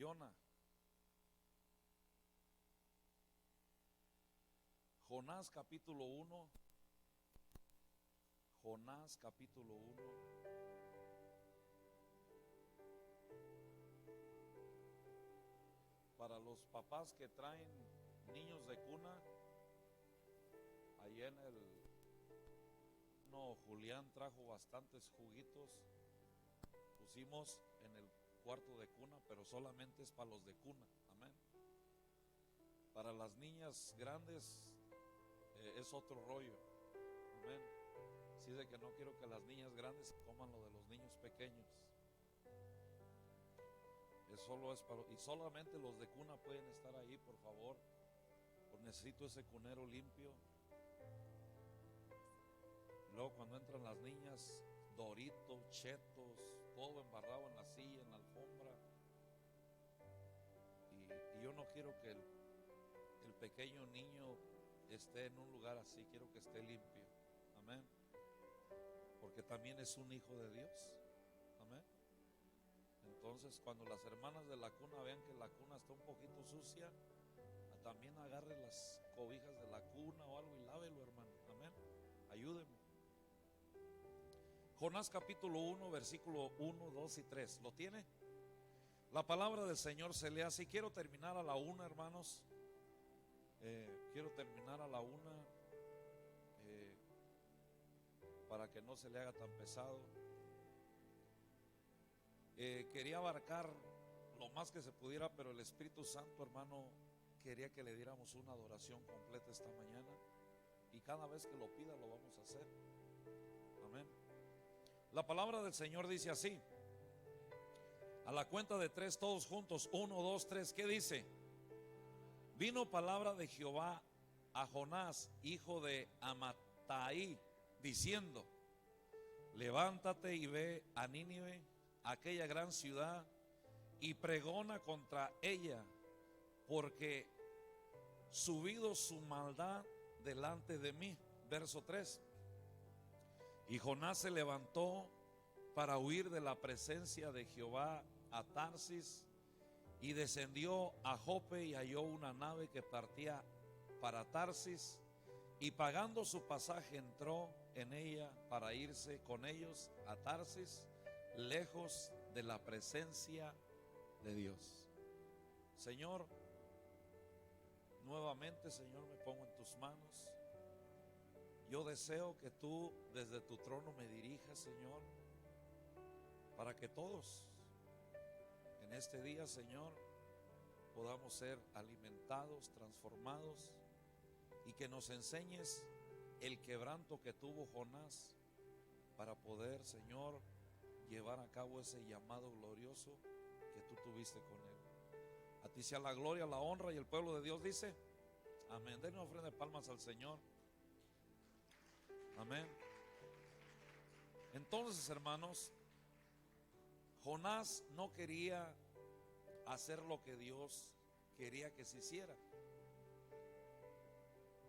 Jonah. Jonás capítulo 1. Jonás capítulo 1. Para los papás que traen niños de cuna, ahí en el Julián trajo bastantes juguitos. Pusimos en el cuarto de cuna, pero solamente es para los de cuna. Amén. Para las niñas grandes es otro rollo. Amén. Así de que no quiero que las niñas grandes coman lo de los niños pequeños. Y solamente los de cuna pueden estar ahí, por favor. Pues necesito ese cunero limpio. Luego cuando entran las niñas, Doritos, Chetos, todo embarrado en la silla, en la alfombra. Y yo no quiero que el pequeño niño esté en un lugar así, quiero que esté limpio. Amén. Porque también es un hijo de Dios. Amén. Entonces cuando las hermanas de la cuna vean que la cuna está un poquito sucia, también agarre las cobijas de la cuna o algo y lávelo, hermano. Amén. Ayúdenme. Jonás capítulo 1, versículo 1, 2 y 3. ¿Lo tiene? La palabra del Señor se lee así. Quiero terminar a la 1, hermanos. Quiero terminar a la 1 para que no se le haga tan pesado. Quería abarcar lo más que se pudiera, pero el Espíritu Santo, hermano, quería que le diéramos una adoración completa esta mañana. Y cada vez que lo pida lo vamos a hacer. Amén. La palabra del Señor dice así. A la cuenta de 3, todos juntos. 1, 2, 3. ¿Qué dice? Vino palabra de Jehová a Jonás, hijo de Amittai, diciendo: levántate y ve a Nínive, aquella gran ciudad, y pregona contra ella, porque subido su maldad delante de mí. Verso 3. Y Jonás se levantó para huir de la presencia de Jehová a Tarsis, y descendió a Jope y halló una nave que partía para Tarsis, y pagando su pasaje entró en ella para irse con ellos a Tarsis, lejos de la presencia de Dios. Señor, nuevamente, Señor, me pongo en tus manos. Yo deseo que tú desde tu trono me dirijas, Señor, para que todos en este día, Señor, podamos ser alimentados, transformados, y que nos enseñes el quebranto que tuvo Jonás para poder, Señor, llevar a cabo ese llamado glorioso que tú tuviste con él. A ti sea la gloria, la honra, y el pueblo de Dios dice amén. Den una ofrenda de palmas al Señor. Amén. Entonces, hermanos, Jonás no quería hacer lo que Dios quería que se hiciera.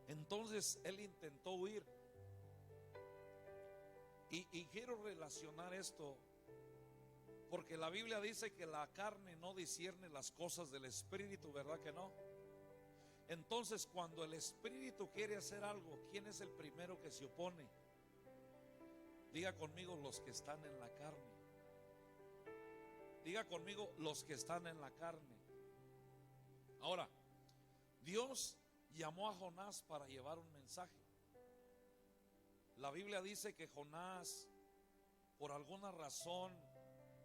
Entonces él intentó huir. Y quiero relacionar esto, porque la Biblia dice que la carne no discierne las cosas del Espíritu, ¿verdad que no? Entonces, cuando el Espíritu quiere hacer algo, ¿quién es el primero que se opone? Diga conmigo: los que están en la carne. Diga conmigo: los que están en la carne. Ahora, Dios llamó a Jonás para llevar un mensaje. La Biblia dice que Jonás, por alguna razón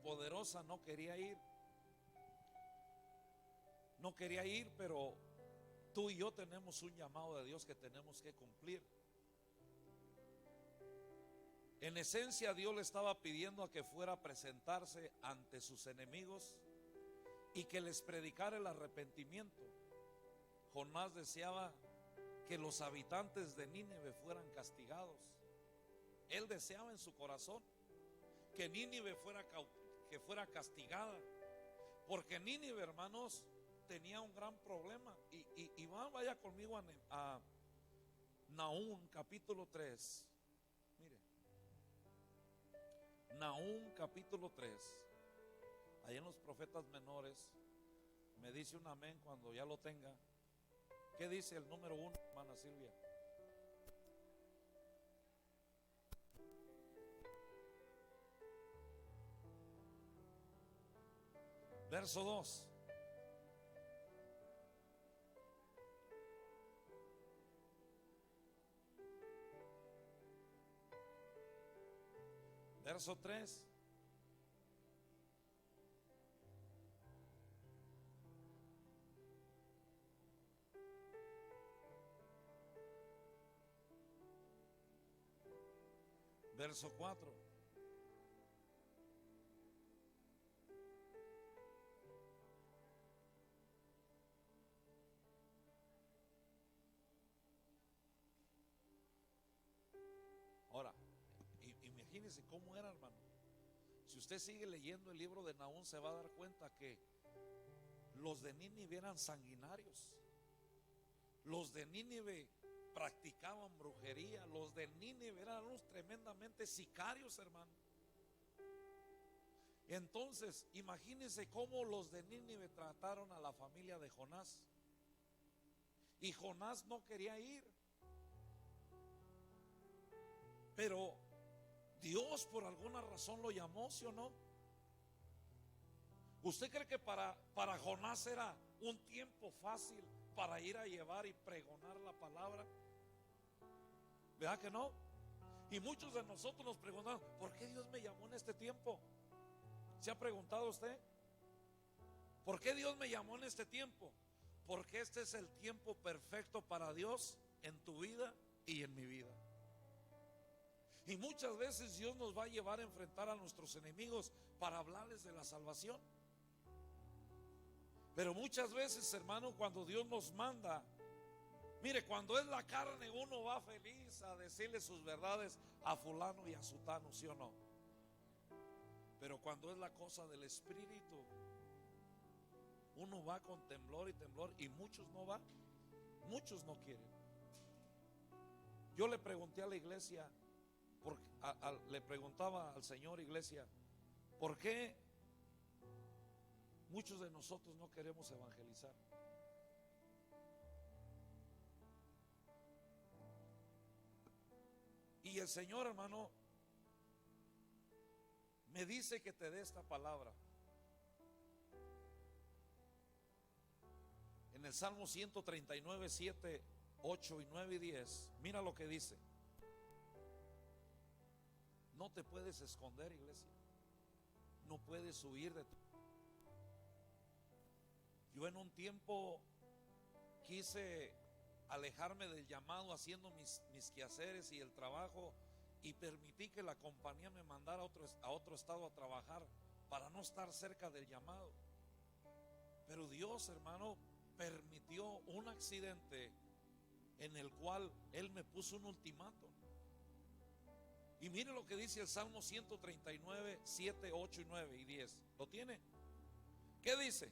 poderosa, no quería ir. No quería ir, pero tú y yo tenemos un llamado de Dios que tenemos que cumplir. En esencia, Dios le estaba pidiendo a que fuera a presentarse ante sus enemigos y que les predicara el arrepentimiento. Jonás deseaba que los habitantes de Nínive fueran castigados. Él deseaba en su corazón que Nínive fuera castigada, porque Nínive, hermanos, tenía un gran problema. Y vaya conmigo a Nahum capítulo 3. Mire, Nahum capítulo 3. Ahí en los profetas menores, Me dice un amén cuando ya lo tenga. ¿Qué dice el número 1, hermana Silvia? Verso 2. Verso 3. Verso 4. Ahora, imagínense cómo era, hermano. Si usted sigue leyendo el libro de Nahum, se va a dar cuenta que los de Nínive eran sanguinarios. Los de Nínive practicaban brujería. Los de Nínive eran unos tremendamente sicarios, hermano. Entonces, imagínense cómo los de Nínive trataron a la familia de Jonás. Y Jonás no quería ir. Pero Dios por alguna razón lo llamó, ¿sí o no? ¿Usted cree que para Jonás era un tiempo fácil para ir a llevar y pregonar la palabra? ¿Verdad que no? Y muchos de nosotros nos preguntamos, ¿por qué Dios me llamó en este tiempo? ¿Se ha preguntado usted? ¿Por qué Dios me llamó en este tiempo? Porque este es el tiempo perfecto para Dios en tu vida y en mi vida. Y muchas veces Dios nos va a llevar a enfrentar a nuestros enemigos para hablarles de la salvación. Pero muchas veces, hermano, cuando Dios nos manda, mire, cuando es la carne, uno va feliz a decirle sus verdades a fulano y a sutano, ¿sí o no? Pero cuando es la cosa del Espíritu, uno va con temblor y temblor, y muchos no van, muchos no quieren. Yo le pregunté a la iglesia, le preguntaba al Señor, iglesia, ¿por qué muchos de nosotros no queremos evangelizar? Y el Señor, hermano, me dice que te dé esta palabra. En el Salmo 139, 7, 8 y 9 y 10, mira lo que dice. No te puedes esconder, iglesia. No puedes huir de tu. Yo en un tiempo quise alejarme del llamado haciendo mis quehaceres y el trabajo, y permití que la compañía me mandara a otro estado a trabajar para no estar cerca del llamado. Pero Dios, hermano, permitió un accidente en el cual Él me puso un ultimátum. Y mire lo que dice el Salmo 139, 7, 8 y 9 y 10. ¿Lo tiene? ¿Qué dice?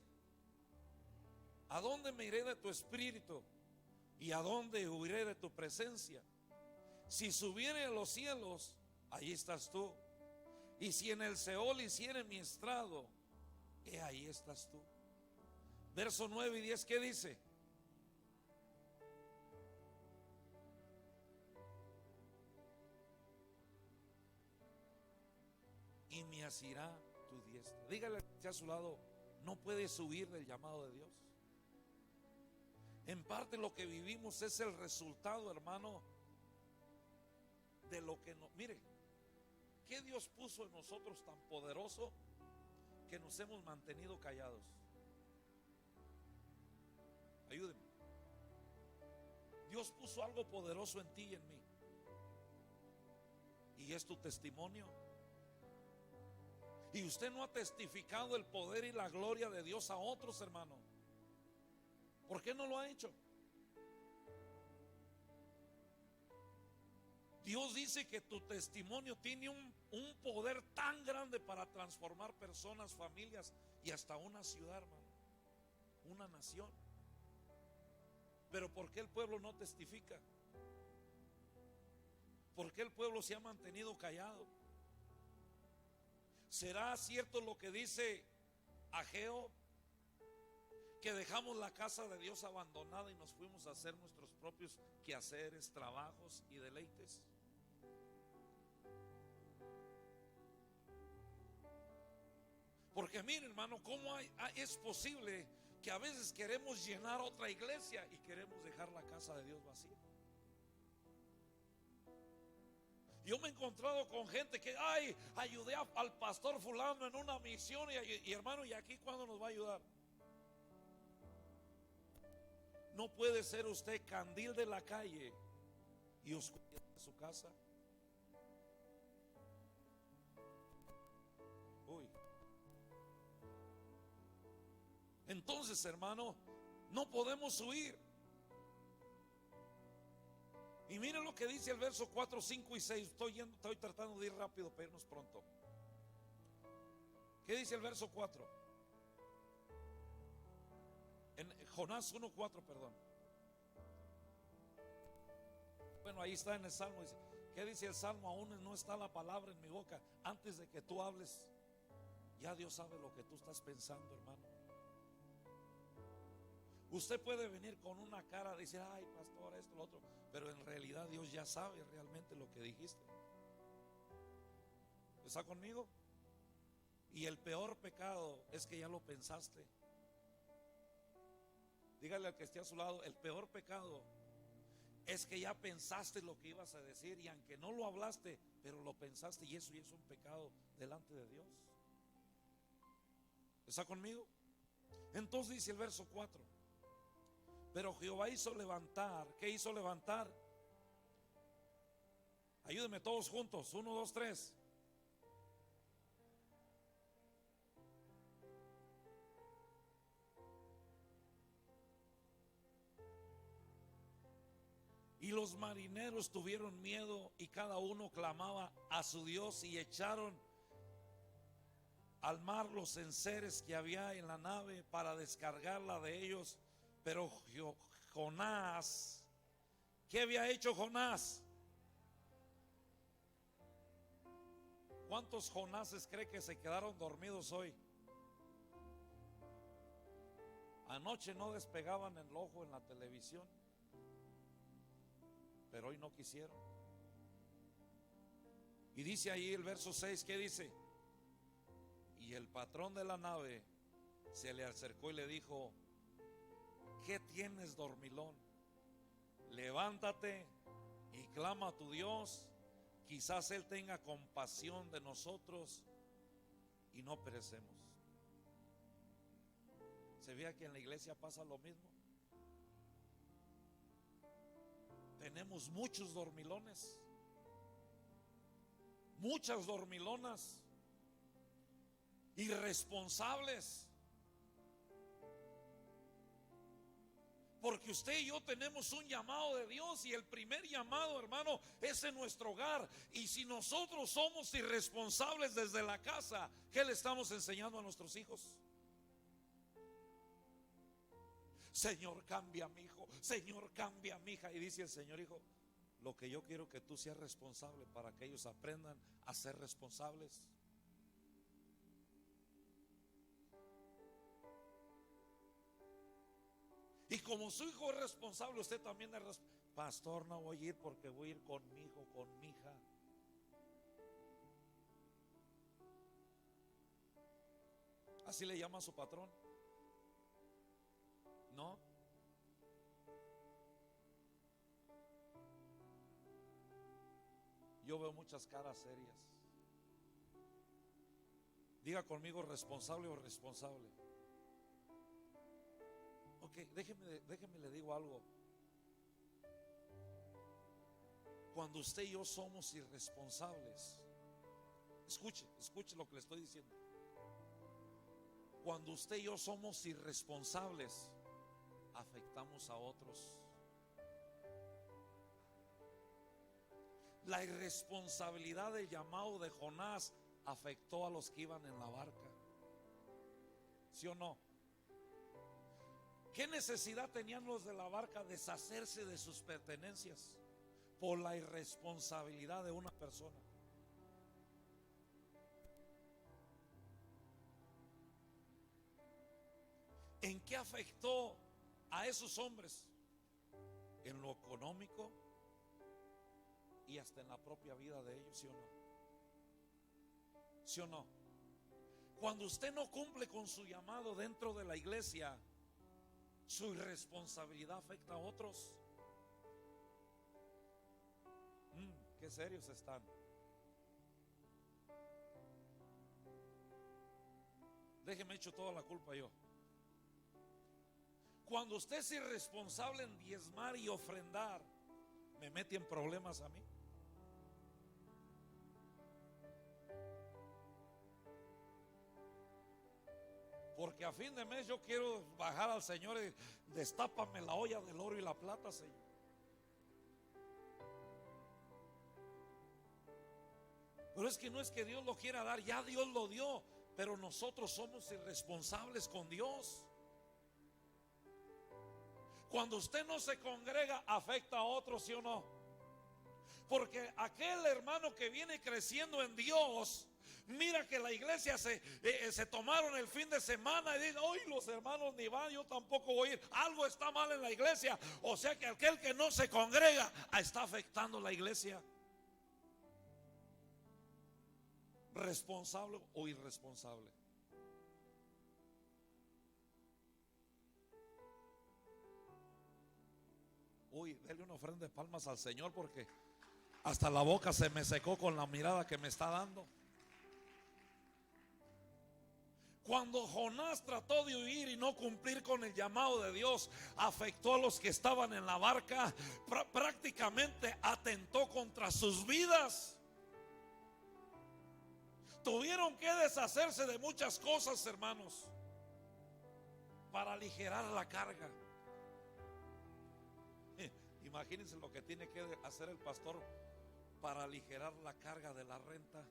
¿A dónde me iré de tu espíritu? ¿Y a dónde huiré de tu presencia? Si subiere a los cielos, allí estás tú. Y si en el Seol hiciere mi estrado, ahí estás tú. Verso 9 y 10, ¿qué dice? Y me asirá tu diestra. Dígale a su lado, no puedes huir del llamado de Dios. En parte lo que vivimos es el resultado, hermano, de lo que no. Mire, ¿qué Dios puso en nosotros tan poderoso que nos hemos mantenido callados? Ayúdenme. Dios puso algo poderoso en ti y en mí, y es tu testimonio. Y usted no ha testificado el poder y la gloria de Dios a otros, hermano. ¿Por qué no lo ha hecho? Dios dice que tu testimonio tiene un poder tan grande para transformar personas, familias y hasta una ciudad, hermano, una nación. Pero ¿por qué el pueblo no testifica? ¿Por qué el pueblo se ha mantenido callado? ¿Será cierto lo que dice Ageo? Porque dejamos la casa de Dios abandonada y nos fuimos a hacer nuestros propios quehaceres, trabajos y deleites. Porque mire, hermano, ¿cómo es posible que a veces queremos llenar otra iglesia y queremos dejar la casa de Dios vacía? Yo me he encontrado con gente que, ayudé al pastor fulano en una misión y hermano, ¿y aquí cuándo nos va a ayudar? No puede ser usted candil de la calle y oscuridad de su casa. Uy. Entonces, hermano, no podemos huir. Y miren lo que dice el verso 4, 5 y 6. Estoy tratando de ir rápido para irnos pronto. ¿Qué dice el verso 4? En Jonás 1:4, perdón. Bueno, ahí está en el Salmo. ¿Qué dice el Salmo? Aún no está la palabra en mi boca. Antes de que tú hables, ya Dios sabe lo que tú estás pensando, hermano. Usted puede venir con una cara de decir, ay, pastor, esto, lo otro, pero en realidad Dios ya sabe realmente lo que dijiste. ¿Está conmigo? Y el peor pecado es que ya lo pensaste. Dígale al que esté a su lado, el peor pecado es que ya pensaste lo que ibas a decir y aunque no lo hablaste, pero lo pensaste, y eso ya es un pecado delante de Dios. ¿Está conmigo? Entonces dice el verso 4: pero Jehová hizo levantar. ¿Qué hizo levantar? Ayúdenme todos juntos. 1, 2, 3. Y los marineros tuvieron miedo y cada uno clamaba a su Dios y echaron al mar los enseres que había en la nave para descargarla de ellos. Pero Jonás, ¿qué había hecho Jonás? ¿Cuántos Jonases cree que se quedaron dormidos hoy? Anoche no despegaban el ojo en la televisión, pero hoy no quisieron. Y dice ahí el verso 6, ¿qué dice? Y el patrón de la nave se le acercó y le dijo: ¿qué tienes, dormilón? Levántate y clama a tu Dios, quizás Él tenga compasión de nosotros y no perecemos. ¿Se ve que en la iglesia pasa lo mismo? Tenemos muchos dormilones, muchas dormilonas, irresponsables. Porque usted y yo tenemos un llamado de Dios, y el primer llamado, hermano, es en nuestro hogar. Y si nosotros somos irresponsables desde la casa, ¿qué le estamos enseñando a nuestros hijos? Señor, cambia a mi hijo, Señor, cambia a mi hija. Y dice el Señor: hijo, lo que yo quiero que tú seas responsable para que ellos aprendan a ser responsables. Y como su hijo es responsable, usted también es responsable. Pastor, no voy a ir porque voy a ir con mi hijo, con mi hija. ¿Así le llama a su patrón? ¿No? Yo veo muchas caras serias. Diga conmigo, responsable o responsable. Ok, déjeme le digo algo. Cuando usted y yo somos irresponsables, escuche lo que le estoy diciendo. Cuando usted y yo somos irresponsables, afectamos a otros. La irresponsabilidad del llamado de Jonás afectó a los que iban en la barca. ¿Sí o no? ¿Qué necesidad tenían los de la barca de deshacerse de sus pertenencias por la irresponsabilidad de una persona? ¿En ¿qué afectó a esos hombres? En lo económico y hasta en la propia vida de ellos, ¿sí o no? ¿Sí o no? Cuando usted no cumple con su llamado dentro de la iglesia, su irresponsabilidad afecta a otros. Qué serios están. Déjeme echar toda la culpa yo. Cuando usted es irresponsable en diezmar y ofrendar, me mete en problemas a mí. Porque a fin de mes yo quiero bajar al Señor y destápame la olla del oro y la plata, Señor. Pero es que no es que Dios lo quiera dar, ya Dios lo dio, pero nosotros somos irresponsables con Dios. Cuando usted no se congrega, afecta a otros, ¿sí o no? Porque aquel hermano que viene creciendo en Dios, mira que la iglesia se tomaron el fin de semana y dicen, hoy los hermanos ni van, yo tampoco voy a ir. Algo está mal en la iglesia. O sea que aquel que no se congrega está afectando la iglesia. ¿Responsable o irresponsable? Uy, dele una ofrenda de palmas al Señor, porque hasta la boca se me secó con la mirada que me está dando. Cuando Jonás trató de huir y no cumplir con el llamado de Dios, afectó a los que estaban en la barca, prácticamente atentó contra sus vidas. Tuvieron que deshacerse de muchas cosas, hermanos, para aligerar la carga. Imagínense lo que tiene que hacer el pastor para aligerar la carga de la renta.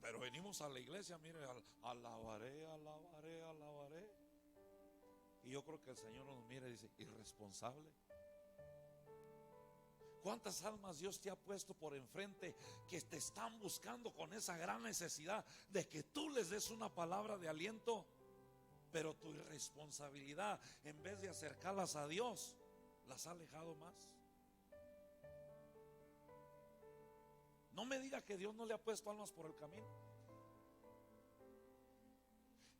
Pero venimos a la iglesia, mire, alabaré, alabaré, alabaré. Y yo creo que el Señor nos mira y dice, irresponsable. ¿Cuántas almas Dios te ha puesto por enfrente que te están buscando con esa gran necesidad de que tú les des una palabra de aliento? Pero tu irresponsabilidad, en vez de acercarlas a Dios, las ha alejado más. No me diga que Dios no le ha puesto almas por el camino.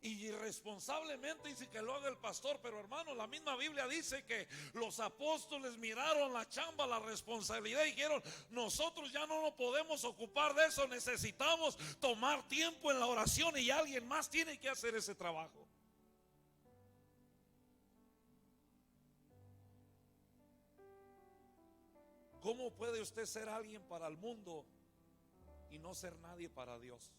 Y irresponsablemente dice que lo haga el pastor. Pero hermano, la misma Biblia dice que los apóstoles miraron la chamba, la responsabilidad y dijeron, nosotros ya no nos podemos ocupar de eso, necesitamos tomar tiempo en la oración y alguien más tiene que hacer ese trabajo. ¿Cómo puede usted ser alguien para el mundo y no ser nadie para Dios?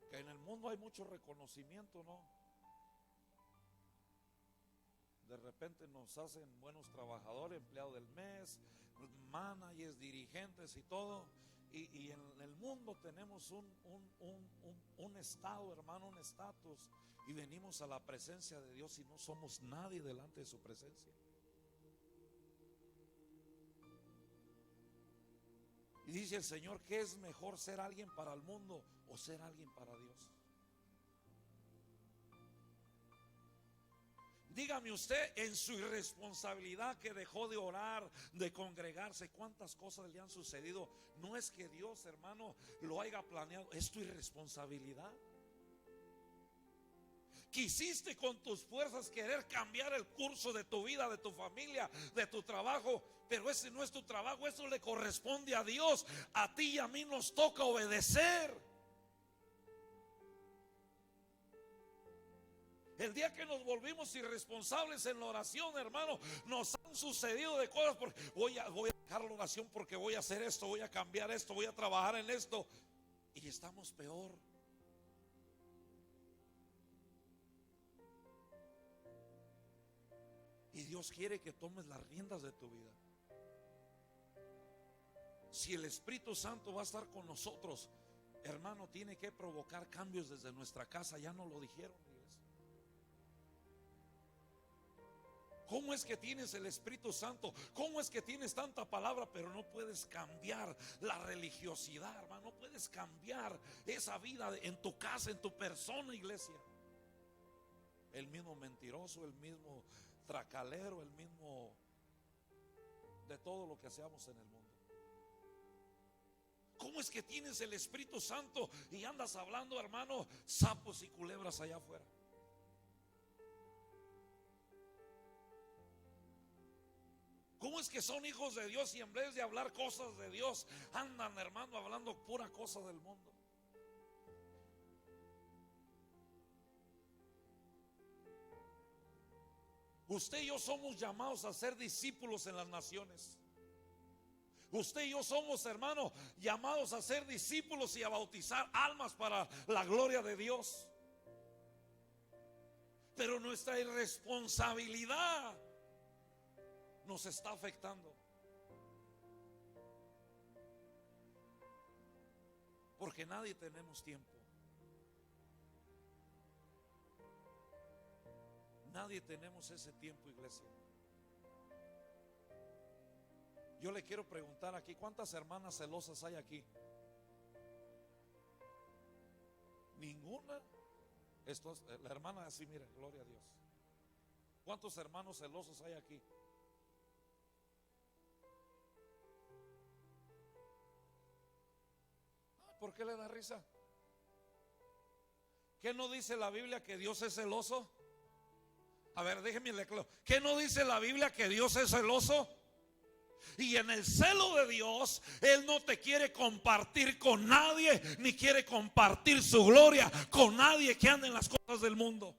Que en el mundo hay mucho reconocimiento, ¿no? De repente nos hacen buenos trabajadores, empleados del mes, managers, dirigentes y todo. Y en el mundo tenemos un estado, hermano, un estatus. Y venimos a la presencia de Dios y no somos nadie delante de su presencia. Y dice el Señor, ¿qué es mejor, ser alguien para el mundo o ser alguien para Dios? Dígame usted, en su irresponsabilidad que dejó de orar, de congregarse, ¿cuántas cosas le han sucedido? No es que Dios, hermano, lo haya planeado, es tu irresponsabilidad. Quisiste con tus fuerzas querer cambiar el curso de tu vida, de tu familia, de tu trabajo, pero ese no es tu trabajo, eso le corresponde a Dios. A ti y a mí nos toca obedecer. El día que nos volvimos irresponsables en la oración, hermano, nos han sucedido de cosas. Porque voy a dejar la oración porque voy a hacer esto, voy a cambiar esto, voy a trabajar en esto, y estamos peor. Y Dios quiere que tomes las riendas de tu vida. Si el Espíritu Santo va a estar con nosotros, hermano, tiene que provocar cambios desde nuestra casa. Ya no lo dijeron, iglesia. ¿Cómo es que tienes el Espíritu Santo? ¿Cómo es que tienes tanta palabra, pero no puedes cambiar la religiosidad, hermano? No puedes cambiar esa vida en tu casa, en tu persona, iglesia. El mismo mentiroso, el mismo tracalero, el mismo de todo lo que hacemos en el mundo. ¿Cómo es que tienes el Espíritu Santo y andas hablando, hermano, sapos y culebras allá afuera? ¿Cómo es que son hijos de Dios y en vez de hablar cosas de Dios andan, hermano, hablando pura cosa del mundo? Usted y yo somos llamados a ser discípulos en las naciones. Usted y yo somos, hermano, llamados a ser discípulos y a bautizar almas para la gloria de Dios. Pero nuestra irresponsabilidad nos está afectando, porque nadie tenemos tiempo. Nadie tenemos ese tiempo, iglesia. Yo le quiero preguntar aquí, ¿cuántas hermanas celosas hay aquí? Ninguna. Esto es, la hermana así, mire, gloria a Dios. ¿Cuántos hermanos celosos hay aquí? ¿Por qué le da risa? ¿Qué no dice la Biblia que Dios es celoso? A ver, déjenme leerlo. ¿Qué no dice la Biblia que Dios es celoso? Y en el celo de Dios, Él no te quiere compartir con nadie, ni quiere compartir su gloria con nadie que ande en las cosas del mundo.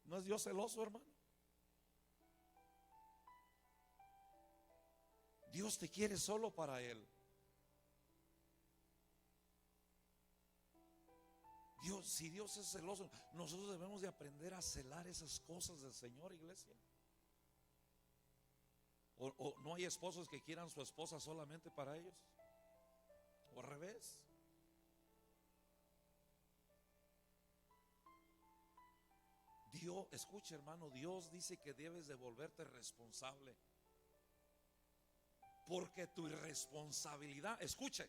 ¿No es Dios celoso, hermano? Dios te quiere solo para Él. Dios, si Dios es celoso, nosotros debemos de aprender a celar esas cosas del Señor, iglesia. O no hay esposos que quieran su esposa solamente para ellos, o al revés. Dios, escucha, hermano, Dios dice que debes de volverte responsable, porque tu irresponsabilidad, escuche,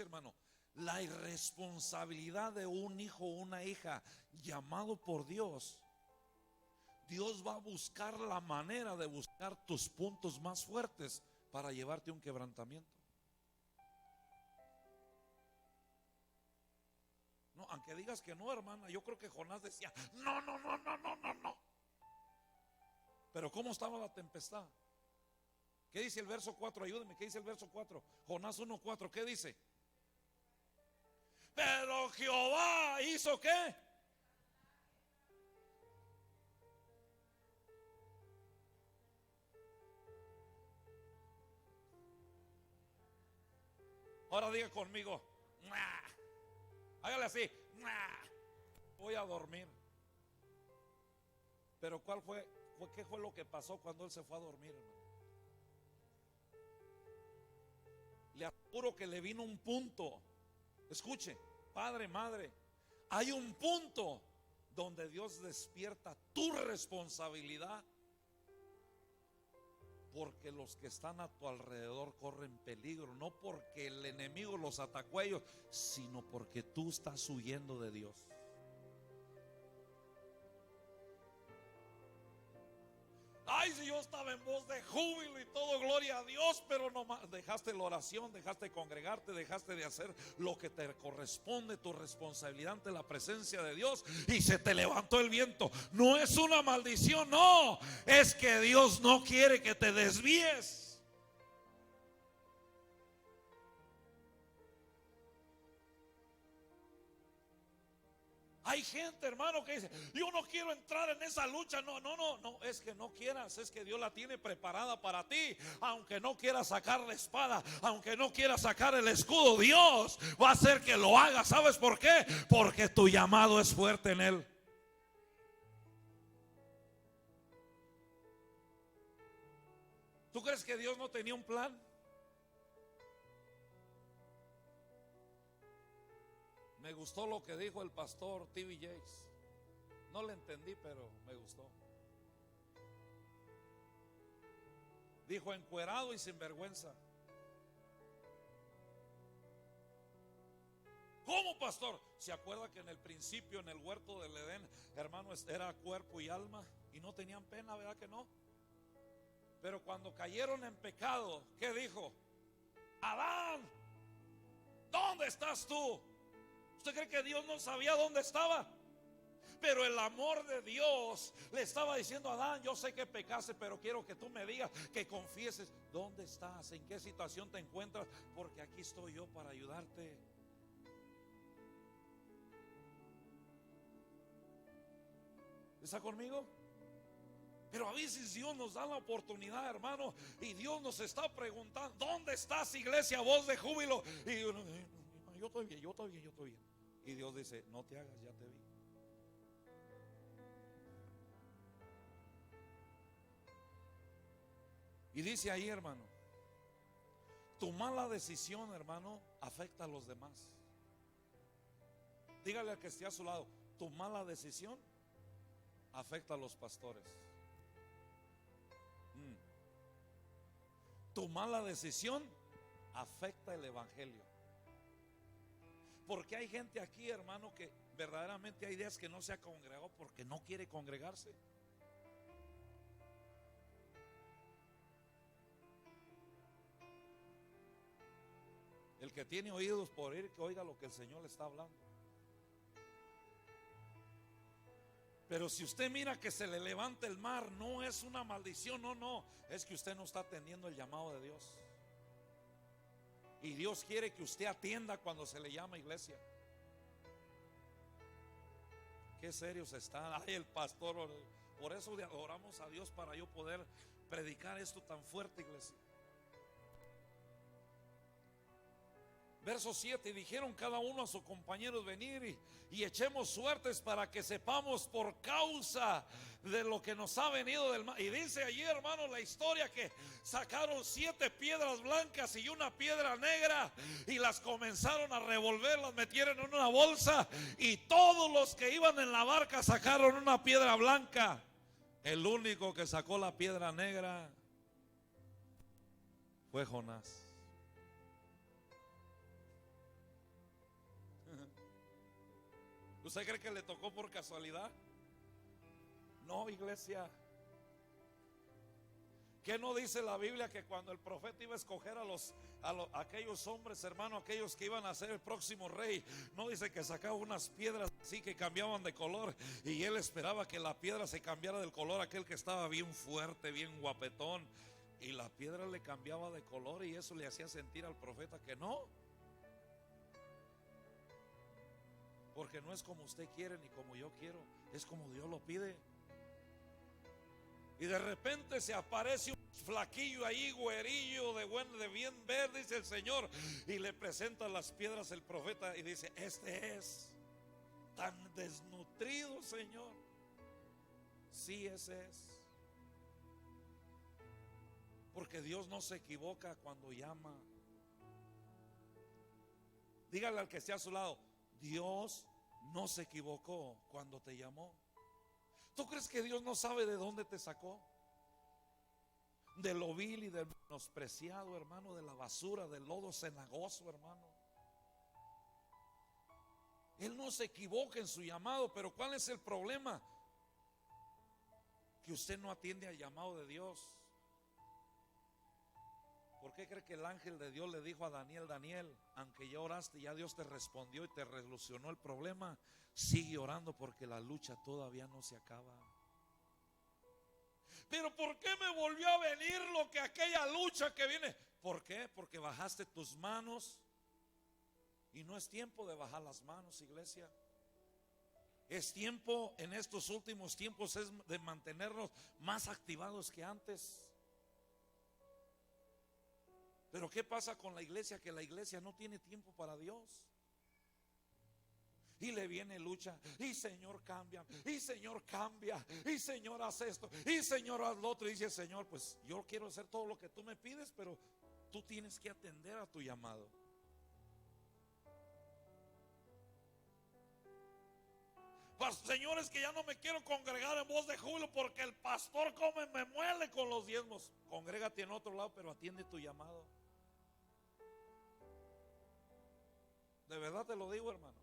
hermano, la irresponsabilidad de un hijo o una hija llamado por Dios, Dios va a buscar la manera de buscar tus puntos más fuertes para llevarte a un quebrantamiento. No, aunque digas que no, hermana, yo creo que Jonás decía, no. Pero ¿cómo estaba la tempestad? ¿Qué dice el verso 4? Ayúdeme, ¿qué dice el verso 4? Jonás 1:4, ¿qué dice? Pero Jehová hizo ¿qué? Ahora diga conmigo, hágale así, voy a dormir. Pero ¿qué fue lo que pasó cuando él se fue a dormir, hermano? Le aseguro que le vino un punto. Escuche, padre, madre, hay un punto donde Dios despierta tu responsabilidad, porque los que están a tu alrededor corren peligro, no porque el enemigo los atacó a ellos, sino porque tú estás huyendo de Dios. Ay, si yo estaba en voz de júbilo y todo, gloria a Dios, pero no dejaste la oración, dejaste de congregarte, dejaste de hacer lo que te corresponde, tu responsabilidad ante la presencia de Dios, y se te levantó el viento. No es una maldición, no, es que Dios no quiere que te desvíes. Hay gente, hermano, que dice, yo no quiero entrar en esa lucha. No, es que no quieras, es que Dios la tiene preparada para ti. Aunque no quieras sacar la espada, aunque no quieras sacar el escudo, Dios va a hacer que lo hagas. ¿Sabes por qué? Porque tu llamado es fuerte en Él. ¿Tú crees que Dios no tenía un plan? Me gustó lo que dijo el pastor T.B. Jakes. No le entendí, pero me gustó. Dijo encuerado y sin vergüenza. ¿Cómo, pastor? ¿Se acuerda que en el principio, en el huerto del Edén, hermanos, era cuerpo y alma y no tenían pena, verdad que no? Pero cuando cayeron en pecado, ¿qué dijo? Adán, ¿dónde estás tú? ¿Usted cree que Dios no sabía dónde estaba? Pero el amor de Dios le estaba diciendo a Adán: yo sé que pecaste, pero quiero que tú me digas, que confieses dónde estás, en qué situación te encuentras, porque aquí estoy yo para ayudarte. ¿Está conmigo? Pero a veces Dios nos da la oportunidad, hermano, y Dios nos está preguntando: ¿dónde estás, iglesia, voz de júbilo? Y yo estoy bien, yo estoy bien, yo estoy bien. Y Dios dice: no te hagas, ya te vi. Y dice ahí, hermano, tu mala decisión, hermano, afecta a los demás. Dígale al que esté a su lado: tu mala decisión afecta a los pastores. Tu mala decisión afecta el evangelio. Porque hay gente aquí, hermano, que verdaderamente hay días que no se ha congregado porque no quiere congregarse. El que tiene oídos por oír, que oiga lo que el Señor le está hablando. Pero si usted mira que se le levanta el mar, no es una maldición, no, es que usted no está atendiendo el llamado de Dios. Y Dios quiere que usted atienda cuando se le llama, iglesia. Qué serios están. Ay, el pastor, por eso oramos a Dios para yo poder predicar esto tan fuerte, iglesia. Verso 7: y dijeron cada uno a sus compañeros: venir y echemos suertes para que sepamos por causa de lo que nos ha venido del mar. Y dice allí, hermano, la historia que sacaron 7 piedras blancas y una piedra negra y las comenzaron a revolver, las metieron en una bolsa, y todos los que iban en la barca sacaron una piedra blanca. El único que sacó la piedra negra fue Jonás. ¿Usted cree que le tocó por casualidad? No, iglesia. ¿Qué no dice la Biblia? Que cuando el profeta iba a escoger a aquellos hombres, hermano, aquellos que iban a ser el próximo rey, no dice que sacaba unas piedras así que cambiaban de color, y él esperaba que la piedra se cambiara del color aquel que estaba bien fuerte, bien guapetón, y la piedra le cambiaba de color, y eso le hacía sentir al profeta que no, porque no es como usted quiere ni como yo quiero, es como Dios lo pide. Y de repente se aparece un flaquillo ahí, güerillo, de bien verde, dice el Señor, y le presenta las piedras el profeta y dice: este es tan desnutrido, Señor. Sí, ese es. Porque Dios no se equivoca cuando llama. Dígale al que esté a su lado: Dios no se equivocó cuando te llamó. ¿Tú crees que Dios no sabe de dónde te sacó? De lo vil y del menospreciado, hermano, de la basura, del lodo cenagoso, hermano. Él no se equivoca en su llamado, pero ¿cuál es el problema? Que usted no atiende al llamado de Dios. ¿Por qué cree que el ángel de Dios le dijo a Daniel: Daniel, aunque ya oraste, ya Dios te respondió y te resolucionó el problema, sigue orando porque la lucha todavía no se acaba? Pero ¿por qué me volvió a venir lo que aquella lucha que viene? ¿Por qué? Porque bajaste tus manos, y no es tiempo de bajar las manos, iglesia. Es tiempo, en estos últimos tiempos, es de mantenernos más activados que antes. Pero ¿qué pasa con la iglesia? Que la iglesia no tiene tiempo para Dios. Y le viene lucha, y Señor cambia, y Señor cambia, y Señor haz esto, y Señor haz lo otro. Y dice: Señor, pues yo quiero hacer todo lo que tú me pides, pero tú tienes que atender a tu llamado. Señores, que ya no me quiero congregar en Voz de Júbilo porque el pastor me muele con los diezmos. Congrégate en otro lado, pero atiende tu llamado. De verdad te lo digo, hermano.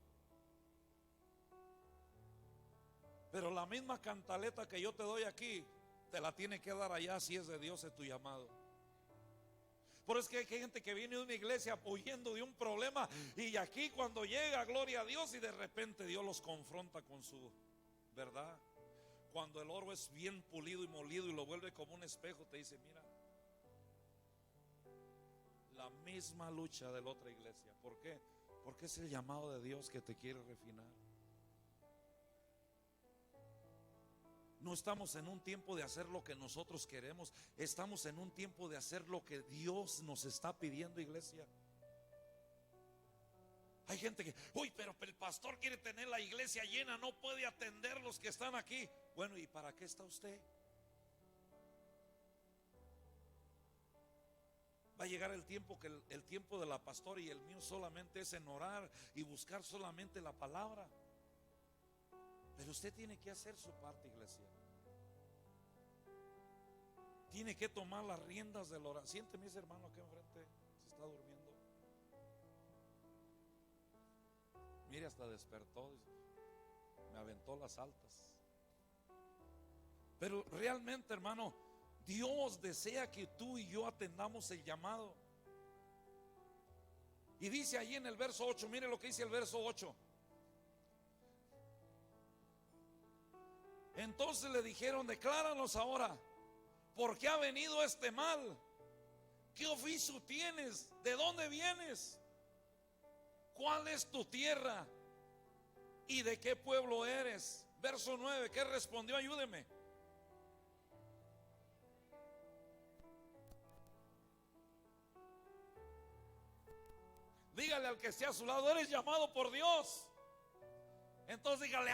Pero la misma cantaleta que yo te doy aquí, te la tiene que dar allá si es de Dios es tu llamado. Por eso es que hay gente que viene de una iglesia huyendo de un problema, y aquí cuando llega, gloria a Dios, y de repente Dios los confronta con su verdad. Cuando el oro es bien pulido y molido y lo vuelve como un espejo, te dice: mira, la misma lucha de la otra iglesia. ¿Por qué? Porque es el llamado de Dios que te quiere refinar. No estamos en un tiempo de hacer lo que nosotros queremos. Estamos en un tiempo de hacer lo que Dios nos está pidiendo, iglesia. Hay gente que, uy, pero el pastor quiere tener la iglesia llena, no puede atender los que están aquí. Bueno, ¿y para qué está usted? Va a llegar el tiempo que el tiempo de la pastora y el mío solamente es en orar y buscar solamente la palabra. Pero usted tiene que hacer su parte, iglesia. Tiene que tomar las riendas de la oración. Siénteme ese hermano aquí enfrente, se está durmiendo. Mire, hasta despertó, me aventó las altas. Pero realmente, hermano, Dios desea que tú y yo atendamos el llamado. Y dice allí en el verso 8, mire lo que dice el verso 8. Entonces le dijeron: decláranos ahora, ¿por qué ha venido este mal? ¿Qué oficio tienes? ¿De dónde vienes? ¿Cuál es tu tierra? ¿Y de qué pueblo eres? Verso 9, ¿qué respondió? Ayúdeme. Dígale al que esté a su lado: eres llamado por Dios. Entonces dígale: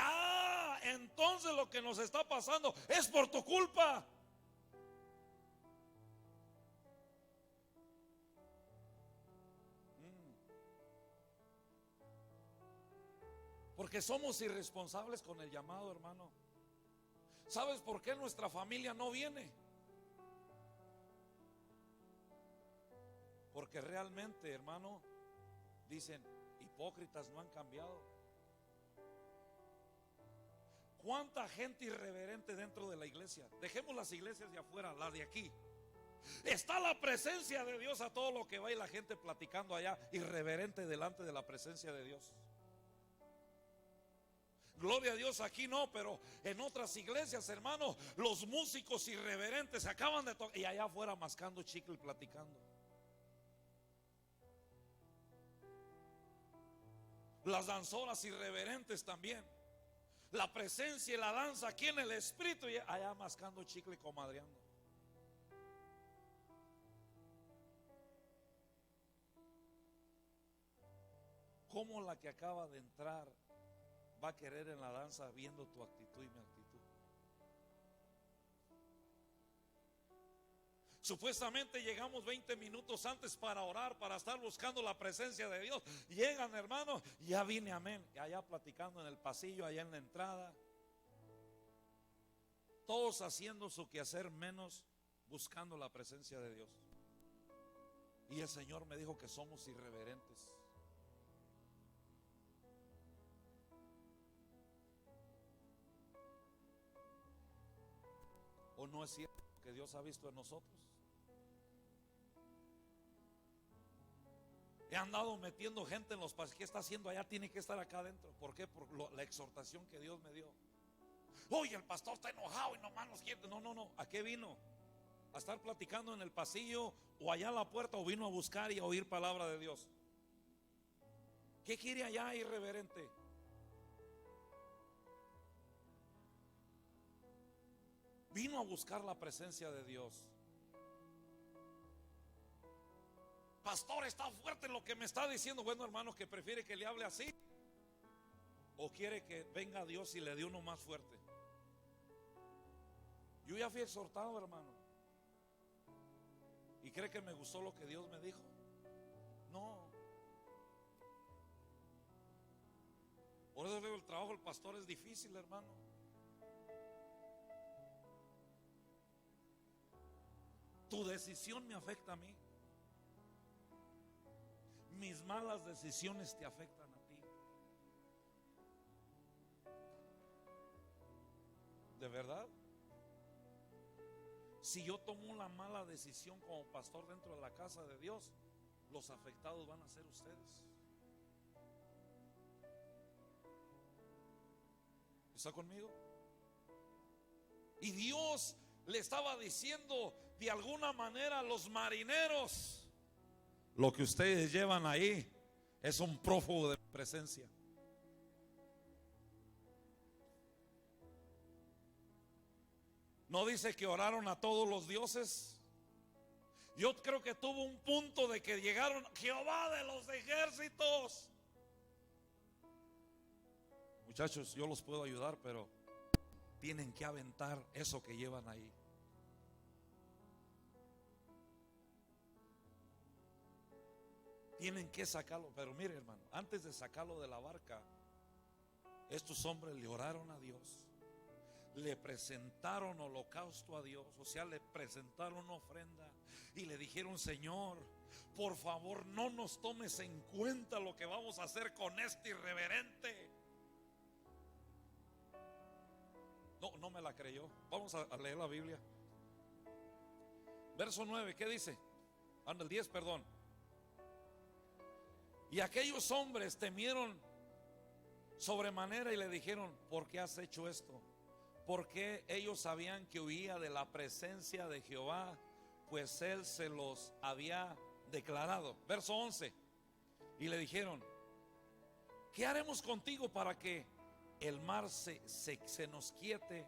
entonces lo que nos está pasando es por tu culpa. Porque somos irresponsables con el llamado, hermano. ¿Sabes por qué nuestra familia no viene? Porque realmente, hermano, dicen: hipócritas, no han cambiado. ¿Cuánta gente irreverente dentro de la iglesia? Dejemos las iglesias de afuera, las de aquí. Está la presencia de Dios a todo lo que va, y la gente platicando allá, irreverente delante de la presencia de Dios. Gloria a Dios, aquí no, pero en otras iglesias, hermano, los músicos irreverentes se acaban de tocar y allá afuera mascando chicle y platicando. Las danzoras irreverentes también. La presencia y la danza aquí en el espíritu y allá mascando chicle y comadreando. ¿Cómo la que acaba de entrar va a querer en la danza viendo tu actitud y mi actitud? Supuestamente llegamos 20 minutos antes para orar, para estar buscando la presencia de Dios. Llegan, hermanos, ya vine, amén. Y allá platicando en el pasillo, allá en la entrada. Todos haciendo su quehacer, menos buscando la presencia de Dios. Y el Señor me dijo que somos irreverentes. ¿O no es cierto que Dios ha visto en nosotros? He andado metiendo gente en los pasillos. ¿Qué está haciendo allá? Tiene que estar acá adentro. ¿Por qué? Por la exhortación que Dios me dio. Oye, el pastor está enojado y nomás nos quiere. No. ¿A qué vino? ¿A estar platicando en el pasillo o allá en la puerta? ¿O vino a buscar y a oír palabra de Dios? ¿Qué quiere allá, irreverente? Vino a buscar la presencia de Dios. Pastor, está fuerte lo que me está diciendo. Bueno, hermano, que prefiere que le hable así, o quiere que venga Dios y le dé uno más fuerte. Yo ya fui exhortado, hermano. ¿Y cree que me gustó lo que Dios me dijo? No. Por eso digo, el trabajo del pastor es difícil, hermano. Tu decisión me afecta a mí. Mis malas decisiones te afectan a ti. ¿De verdad? Si yo tomo una mala decisión como pastor dentro de la casa de Dios, los afectados van a ser ustedes. ¿Está conmigo? Y Dios le estaba diciendo de alguna manera a los marineros: lo que ustedes llevan ahí es un prófugo de presencia. ¿No dice que oraron a todos los dioses? Yo creo que tuvo un punto de que llegaron: Jehová de los ejércitos. Muchachos, yo los puedo ayudar, pero tienen que aventar eso que llevan ahí. Tienen que sacarlo. Pero mire, hermano, antes de sacarlo de la barca, estos hombres le oraron a Dios, le presentaron holocausto a Dios, o sea, le presentaron una ofrenda y le dijeron: Señor, por favor, no nos tomes en cuenta lo que vamos a hacer con este irreverente. No me la creyó. Vamos a leer la Biblia. Verso 9, ¿qué dice? El 10, perdón. Y aquellos hombres temieron sobremanera y le dijeron: ¿por qué has hecho esto? Porque ellos sabían que huía de la presencia de Jehová, pues él se los había declarado. Verso 11. Y le dijeron: ¿qué haremos contigo para que el mar se nos quiete?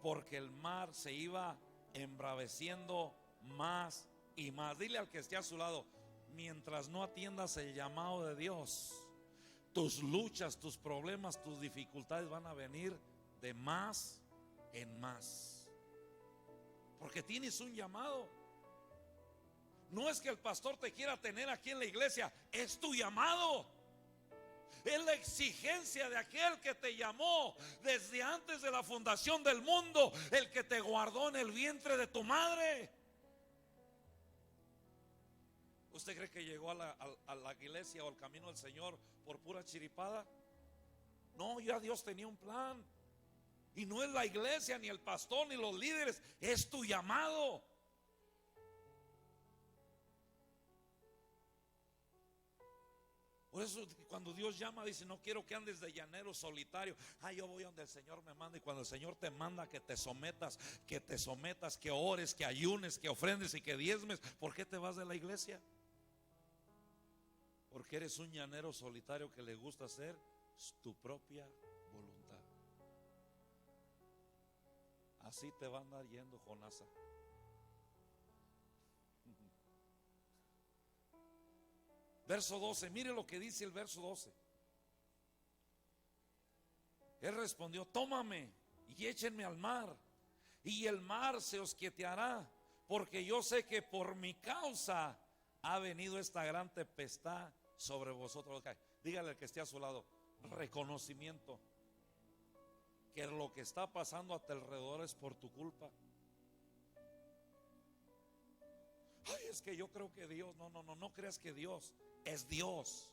Porque el mar se iba embraveciendo más y más. Dile al que esté a su lado: mientras no atiendas el llamado de Dios, tus luchas, tus problemas, tus dificultades van a venir de más en más. Porque tienes un llamado. No es que el pastor te quiera tener aquí en la iglesia, es tu llamado. Es la exigencia de aquel que te llamó desde antes de la fundación del mundo, el que te guardó en el vientre de tu madre. ¿Usted cree que llegó a la iglesia o al camino del Señor por pura chiripada? No, ya Dios tenía un plan. Y no es la iglesia, ni el pastor, ni los líderes, es tu llamado. Por eso cuando Dios llama dice: no quiero que andes de llanero solitario. Yo voy donde el Señor me manda. Y cuando el Señor te manda que te sometas, que ores, que ayunes, que ofrendes y que diezmes, ¿por qué te vas de la iglesia? Porque eres un llanero solitario que le gusta hacer tu propia voluntad. Así te va a andar yendo, Jonasa. Verso 12, mire lo que dice el verso 12. Él respondió: tómame y échenme al mar, y el mar se os quieteará, porque yo sé que por mi causa ha venido esta gran tempestad sobre vosotros. Dígale al que esté a su lado: reconocimiento que lo que está pasando a tu alrededor es por tu culpa. Es que yo creo que Dios. No creas que Dios es Dios.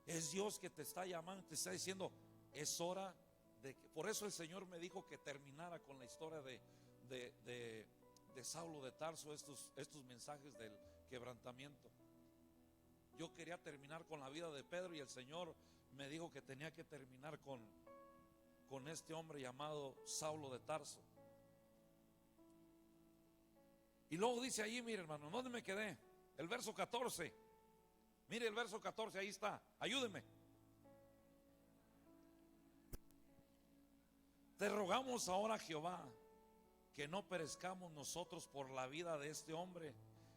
Es Dios que te está llamando, te está diciendo: es hora de que. Por eso el Señor me dijo que terminara con la historia de Saulo de Tarso, estos mensajes del quebrantamiento. Yo quería terminar con la vida de Pedro y el Señor me dijo que tenía que terminar con este hombre llamado Saulo de Tarso. Y luego dice allí, mire hermano, ¿dónde me quedé? El verso 14. Mire el verso 14, ahí está. Ayúdeme. Te rogamos ahora, Jehová, que no perezcamos nosotros por la vida de este hombre,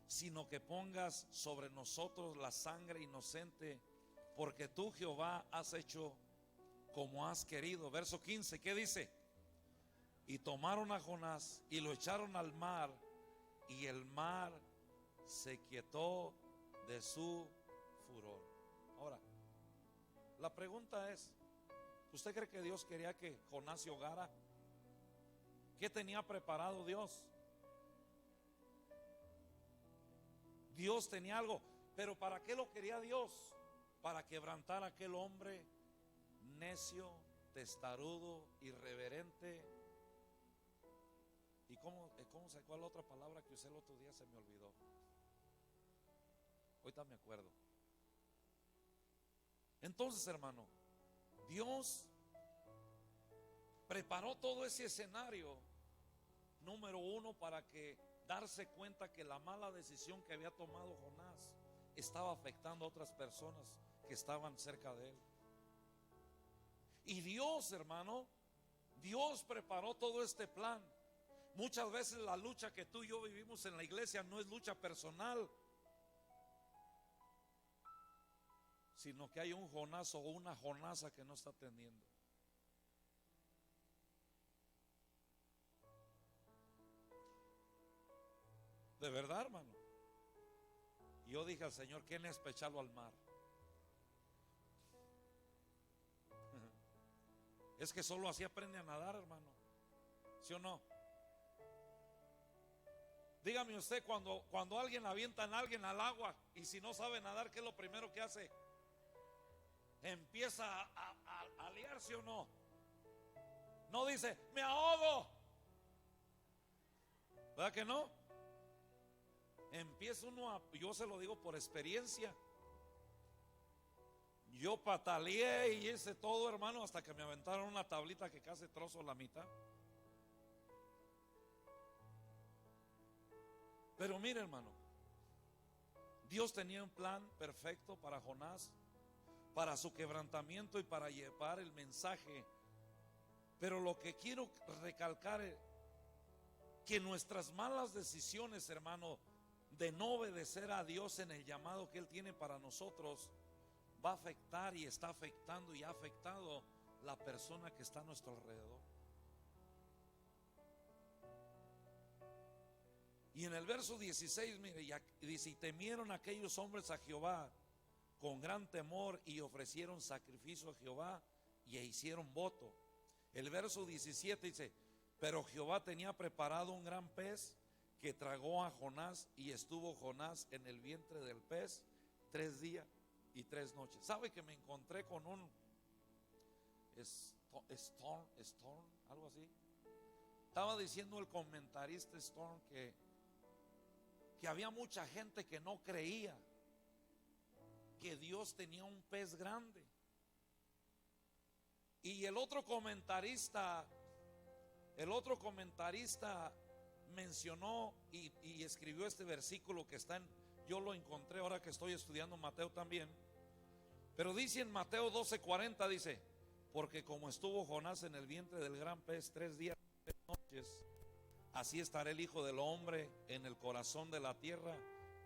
sino que pongas sobre nosotros la sangre inocente, porque tú, Jehová, has hecho como has querido. Verso 15, ¿qué dice? Y tomaron a Jonás y lo echaron al mar, y el mar se quietó de su furor. Ahora, La pregunta es, ¿usted cree que Dios quería que Jonás se ahogara? ¿Qué tenía preparado Dios? Dios tenía algo, pero ¿para qué lo quería Dios? Para quebrantar a aquel hombre necio, testarudo, irreverente. ¿Y cómo cuál otra palabra que usé el otro día? Se me olvidó. Ahorita me acuerdo. Entonces, hermano, Dios preparó todo ese escenario, número uno, para que darse cuenta que la mala decisión que había tomado Jonás estaba afectando a otras personas que estaban cerca de él. Y Dios, hermano, Dios preparó todo este plan. Muchas veces la lucha que tú y yo vivimos en la iglesia no es lucha personal, sino que hay un Jonás o una Jonasa que no está atendiendo. De verdad, hermano. Y yo dije al Señor, ¿quién es echarlo al mar? Es que solo así aprende a nadar, hermano. ¿Sí o no? Dígame usted, cuando alguien avienta a alguien al agua y si no sabe nadar, ¿qué es lo primero que hace? Empieza a liarse, ¿o no? No dice, me ahogo. ¿Verdad que no? Empieza uno yo se lo digo por experiencia. Yo pataleé y hice todo, hermano, hasta que me aventaron una tablita que casi trozo la mitad. Pero mire, hermano, Dios tenía un plan perfecto para Jonás, para su quebrantamiento y para llevar el mensaje. Pero lo que quiero recalcar es que nuestras malas decisiones, hermano, de no obedecer a Dios en el llamado que Él tiene para nosotros, va a afectar y está afectando y ha afectado la persona que está a nuestro alrededor. Y en el verso 16, mire, dice, y temieron aquellos hombres a Jehová con gran temor y ofrecieron sacrificio a Jehová y hicieron voto. El verso 17 dice, pero Jehová tenía preparado un gran pez que tragó a Jonás, y estuvo Jonás en el vientre del pez 3 días y 3 noches. ¿Sabe que me encontré con un Storm, algo así? Estaba diciendo el comentarista Storm que había mucha gente que no creía que Dios tenía un pez grande. Y el otro comentarista mencionó y escribió este versículo que está yo lo encontré ahora que estoy estudiando Mateo también. Pero dice en Mateo 12:40, dice, porque como estuvo Jonás en el vientre del gran pez 3 días y 3 noches, así estará el Hijo del Hombre en el corazón de la tierra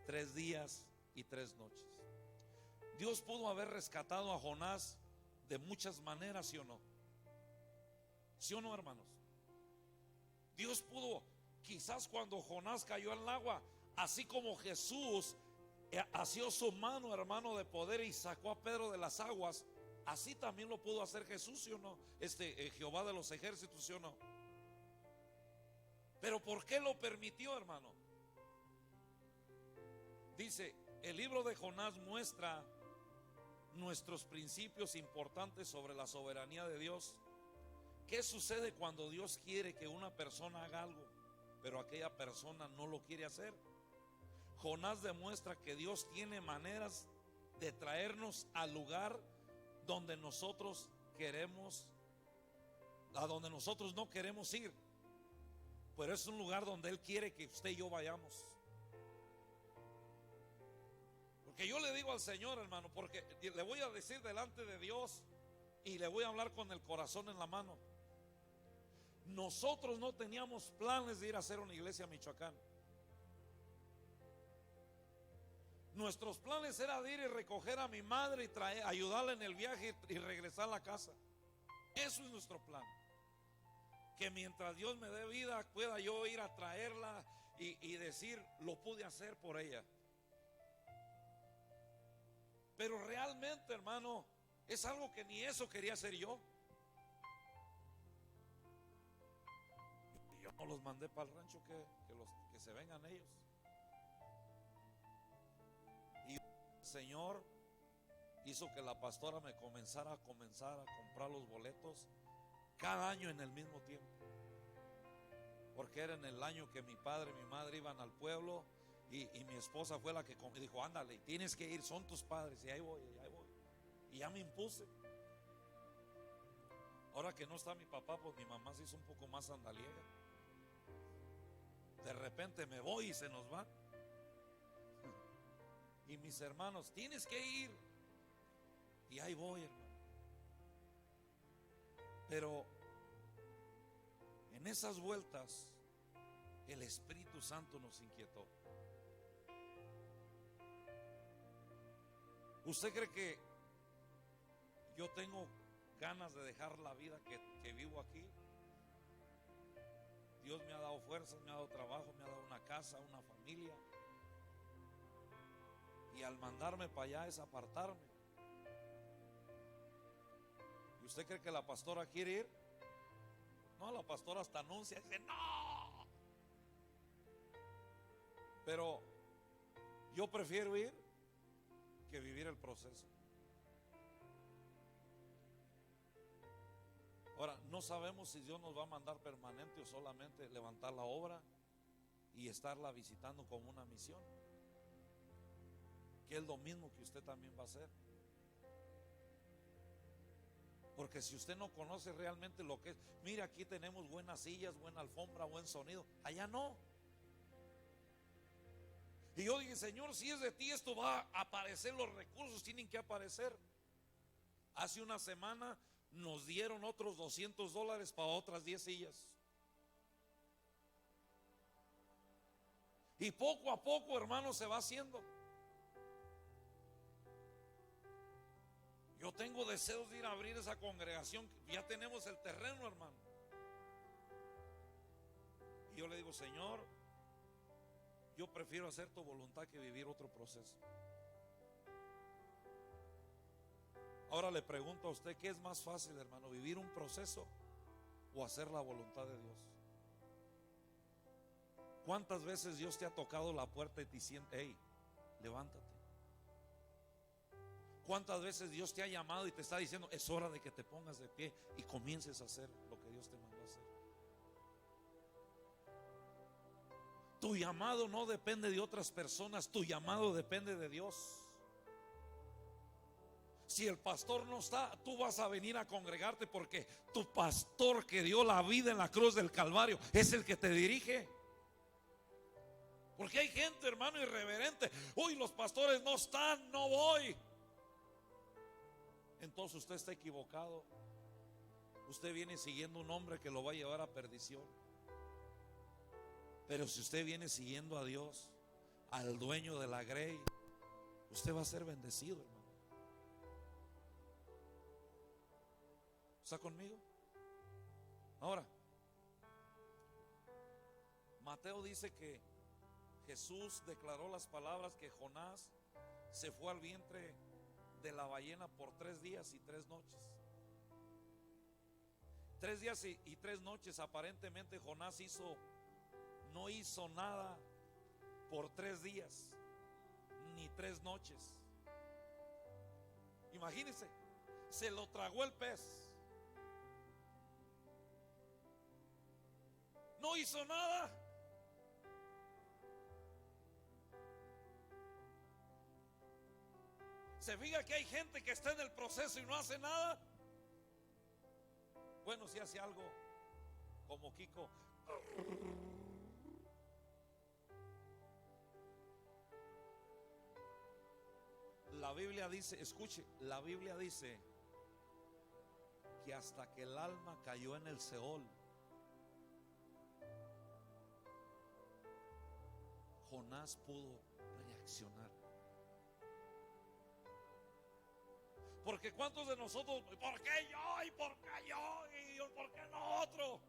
3 días y 3 noches. Dios pudo haber rescatado a Jonás de muchas maneras, ¿sí o no? ¿Sí o no, hermanos? Dios pudo, quizás cuando Jonás cayó en el agua, así como Jesús asió su mano, hermano, de poder y sacó a Pedro de las aguas, así también lo pudo hacer Jesús, ¿sí o no? Jehová de los ejércitos, ¿sí o no? Pero ¿por qué lo permitió, hermano? Dice, el libro de Jonás muestra nuestros principios importantes sobre la soberanía de Dios. ¿Qué sucede cuando Dios quiere que una persona haga algo, pero aquella persona no lo quiere hacer? Jonás demuestra que Dios tiene maneras de traernos al lugar donde nosotros queremos, a donde nosotros no queremos ir, pero es un lugar donde Él quiere que usted y yo vayamos. Porque yo le digo al Señor, hermano, porque le voy a decir delante de Dios y le voy a hablar con el corazón en la mano. Nosotros no teníamos planes de ir a hacer una iglesia a Michoacán. Nuestros planes era de ir y recoger a mi madre y ayudarla en el viaje y regresar a la casa. Eso es nuestro plan. Que mientras Dios me dé vida pueda yo ir a traerla y decir, lo pude hacer por ella. Pero realmente, hermano, Es algo que ni eso quería hacer yo. Y yo no los mandé para el rancho, que se vengan ellos. Y el Señor hizo que la pastora me comenzara a comprar los boletos cada año en el mismo tiempo. Porque era en el año que mi padre y mi madre iban al pueblo, y mi esposa fue la que dijo: ándale, tienes que ir, son tus padres. Y ahí voy, y ya me impuse. Ahora que no está mi papá, pues mi mamá se hizo un poco más andaliega. De repente me voy y se nos va. Y mis hermanos: tienes que ir. Y ahí voy, hermano. Pero en esas vueltas el Espíritu Santo nos inquietó. ¿Usted cree que yo tengo ganas de dejar la vida que vivo aquí? Dios me ha dado fuerzas, me ha dado trabajo, me ha dado una casa, una familia. Y al mandarme para allá es apartarme. ¿Y usted cree que la pastora quiere ir? No, la pastora hasta anuncia y dice: no. Pero yo prefiero ir que vivir el proceso. Ahora, no sabemos si Dios nos va a mandar permanente o solamente levantar la obra y estarla visitando como una misión, que es lo mismo que usted también va a hacer. Porque si usted no conoce realmente lo que es, mire, aquí tenemos buenas sillas, buena alfombra, buen sonido. Allá no. Y yo dije: Señor, si es de ti, esto va a aparecer, los recursos tienen que aparecer. Hace una semana nos dieron otros $200 para otras 10 sillas. Y poco a poco, hermano, se va haciendo. Yo tengo deseos de ir a abrir esa congregación. Ya tenemos el terreno, hermano. Y yo le digo: Señor, yo prefiero hacer tu voluntad que vivir otro proceso. Ahora le pregunto a usted: ¿qué es más fácil, hermano? ¿Vivir un proceso o hacer la voluntad de Dios? ¿Cuántas veces Dios te ha tocado la puerta y te dice: hey, levántate? ¿Cuántas veces Dios te ha llamado y te está diciendo: es hora de que te pongas de pie y comiences a hacer lo que Dios te mandó a hacer? Tu llamado no depende de otras personas, tu llamado depende de Dios. Si el pastor no está, tú vas a venir a congregarte porque tu pastor que dio la vida en la cruz del Calvario es el que te dirige. Porque hay gente, hermano, irreverente: uy, los pastores no están, no voy. Entonces usted está equivocado. Usted viene siguiendo un hombre que lo va a llevar a perdición. Pero si usted viene siguiendo a Dios, al dueño de la grey, usted va a ser bendecido, hermano. ¿Está conmigo? Ahora, Mateo dice que Jesús declaró las palabras que Jonás se fue al vientre de la ballena por 3 días y 3 noches. 3 días y 3 noches. Aparentemente Jonás no hizo nada por 3 días ni 3 noches. Imagínense, se lo tragó el pez. No hizo nada. Se fija que hay gente que está en el proceso y no hace nada. Bueno, si hace algo como Kiko. La Biblia dice, escuche, la Biblia dice que hasta que el alma cayó en el Seol, Jonás pudo reaccionar. Porque ¿cuántos de nosotros, por qué yo y por qué yo y por qué no otro?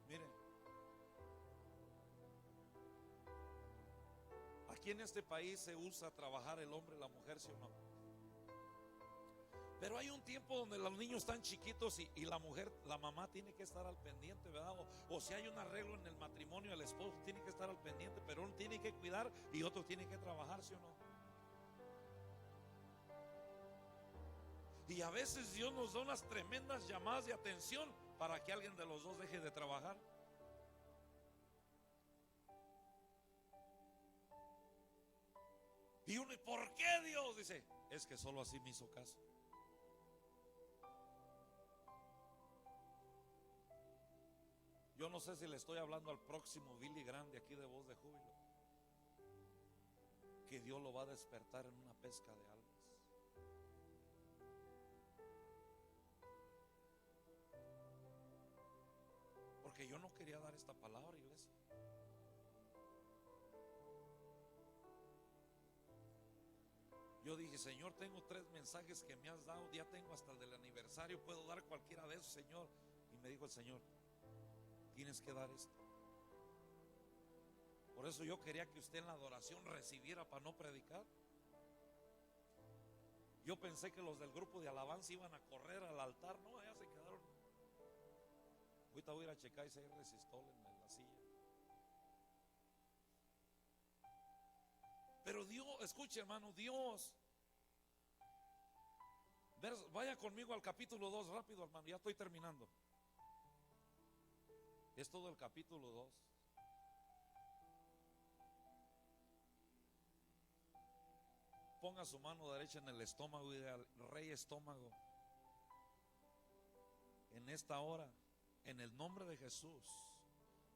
Mire, Aquí en este país se usa trabajar el hombre y la mujer, ¿sí o no? Pero hay un tiempo donde los niños están chiquitos y la mujer, la mamá tiene que estar al pendiente, ¿verdad? O si hay un arreglo en el matrimonio, el esposo tiene que estar al pendiente, pero uno tiene que cuidar y otro tiene que trabajar, ¿sí o no? Y a veces Dios nos da unas tremendas llamadas de atención para que alguien de los dos deje de trabajar. Y uno, ¿por qué Dios? Dice, es que solo así me hizo caso. Yo no sé si le estoy hablando al próximo Billy Grande aquí de Voz de Júbilo, que Dios lo va a despertar en una pesca de almas. Porque yo no quería dar esta palabra, iglesia. Yo dije, Señor, tengo 3 mensajes que me has dado, ya tengo hasta el del aniversario, puedo dar cualquiera de esos, Señor. Y me dijo el Señor, tienes que dar esto. Por eso yo quería que usted en la adoración recibiera para no predicar. Yo pensé que los del grupo de alabanza iban a correr al altar. No, allá se quedaron. Ahorita voy a ir a checar si hay resistol en la silla. Pero Dios, escuche hermano, Dios. Vaya conmigo al capítulo 2, rápido hermano, ya estoy terminando. Es todo el capítulo 2. Ponga su mano derecha en el estómago y diga, Rey estómago, en esta hora, en el nombre de Jesús,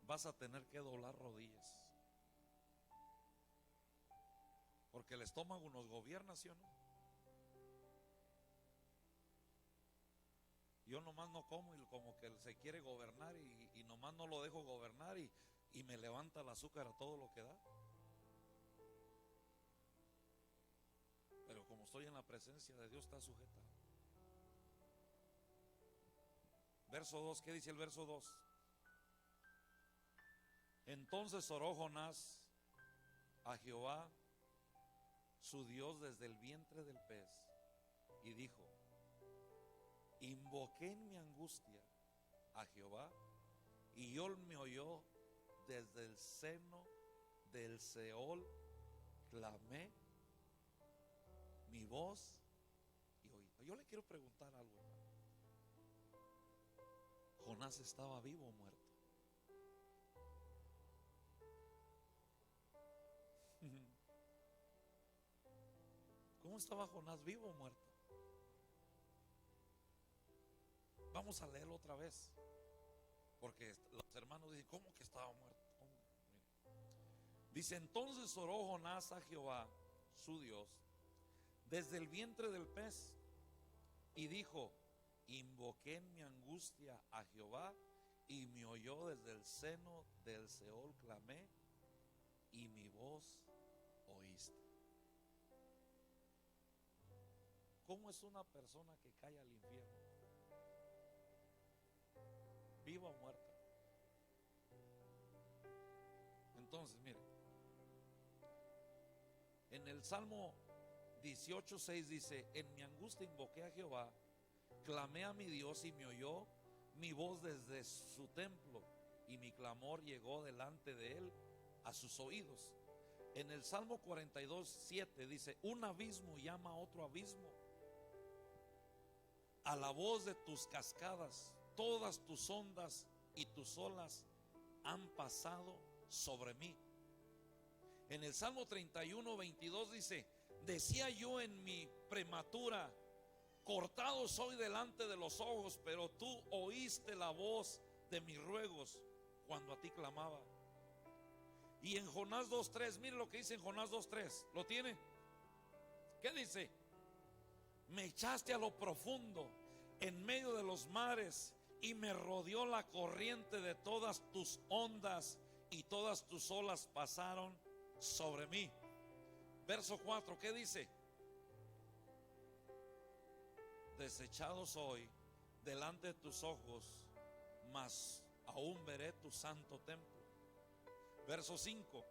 vas a tener que doblar rodillas. Porque el estómago nos gobierna, ¿sí o no? Yo nomás no como y como que se quiere gobernar y nomás no lo dejo gobernar y me levanta el azúcar a todo lo que da. Pero como estoy en la presencia de Dios, está sujetado. Verso 2, ¿qué dice el verso 2? Entonces oró Jonás a Jehová, su Dios, desde el vientre del pez, y dijo, invoqué en mi angustia a Jehová, y él me oyó desde el seno del Seol, clamé mi voz y oí. Yo le quiero preguntar algo, hermano. ¿Jonás estaba vivo o muerto? ¿Cómo estaba Jonás, vivo o muerto? Vamos a leerlo otra vez, porque los hermanos dicen, ¿cómo que estaba muerto? Dice, entonces oró Jonás a Jehová, su Dios, desde el vientre del pez, y dijo, invoqué en mi angustia a Jehová, y me oyó desde el seno del Seol, clamé, y mi voz oíste. ¿Cómo es una persona que cae al infierno? ¿Viva o muerta? Entonces, mire, en el Salmo 18:6 dice, en mi angustia invoqué a Jehová, clamé a mi Dios y me oyó mi voz desde su templo, y mi clamor llegó delante de él a sus oídos. En el Salmo 42:7 dice, un abismo llama a otro abismo, a la voz de tus cascadas, todas tus ondas y tus olas han pasado sobre mí. En el Salmo 31:22 dice, decía yo en mi prematura, cortado soy delante de los ojos, pero tú oíste la voz de mis ruegos cuando a ti clamaba. Y en Jonás 2:3, mire lo que dice en Jonás 2:3, ¿lo tiene? ¿Qué dice? Me echaste a lo profundo, en medio de los mares, y me rodeó la corriente de todas tus ondas, y todas tus olas pasaron sobre mí. Verso 4, ¿qué dice? Desechado soy delante de tus ojos, mas aún veré tu santo templo. Verso 5,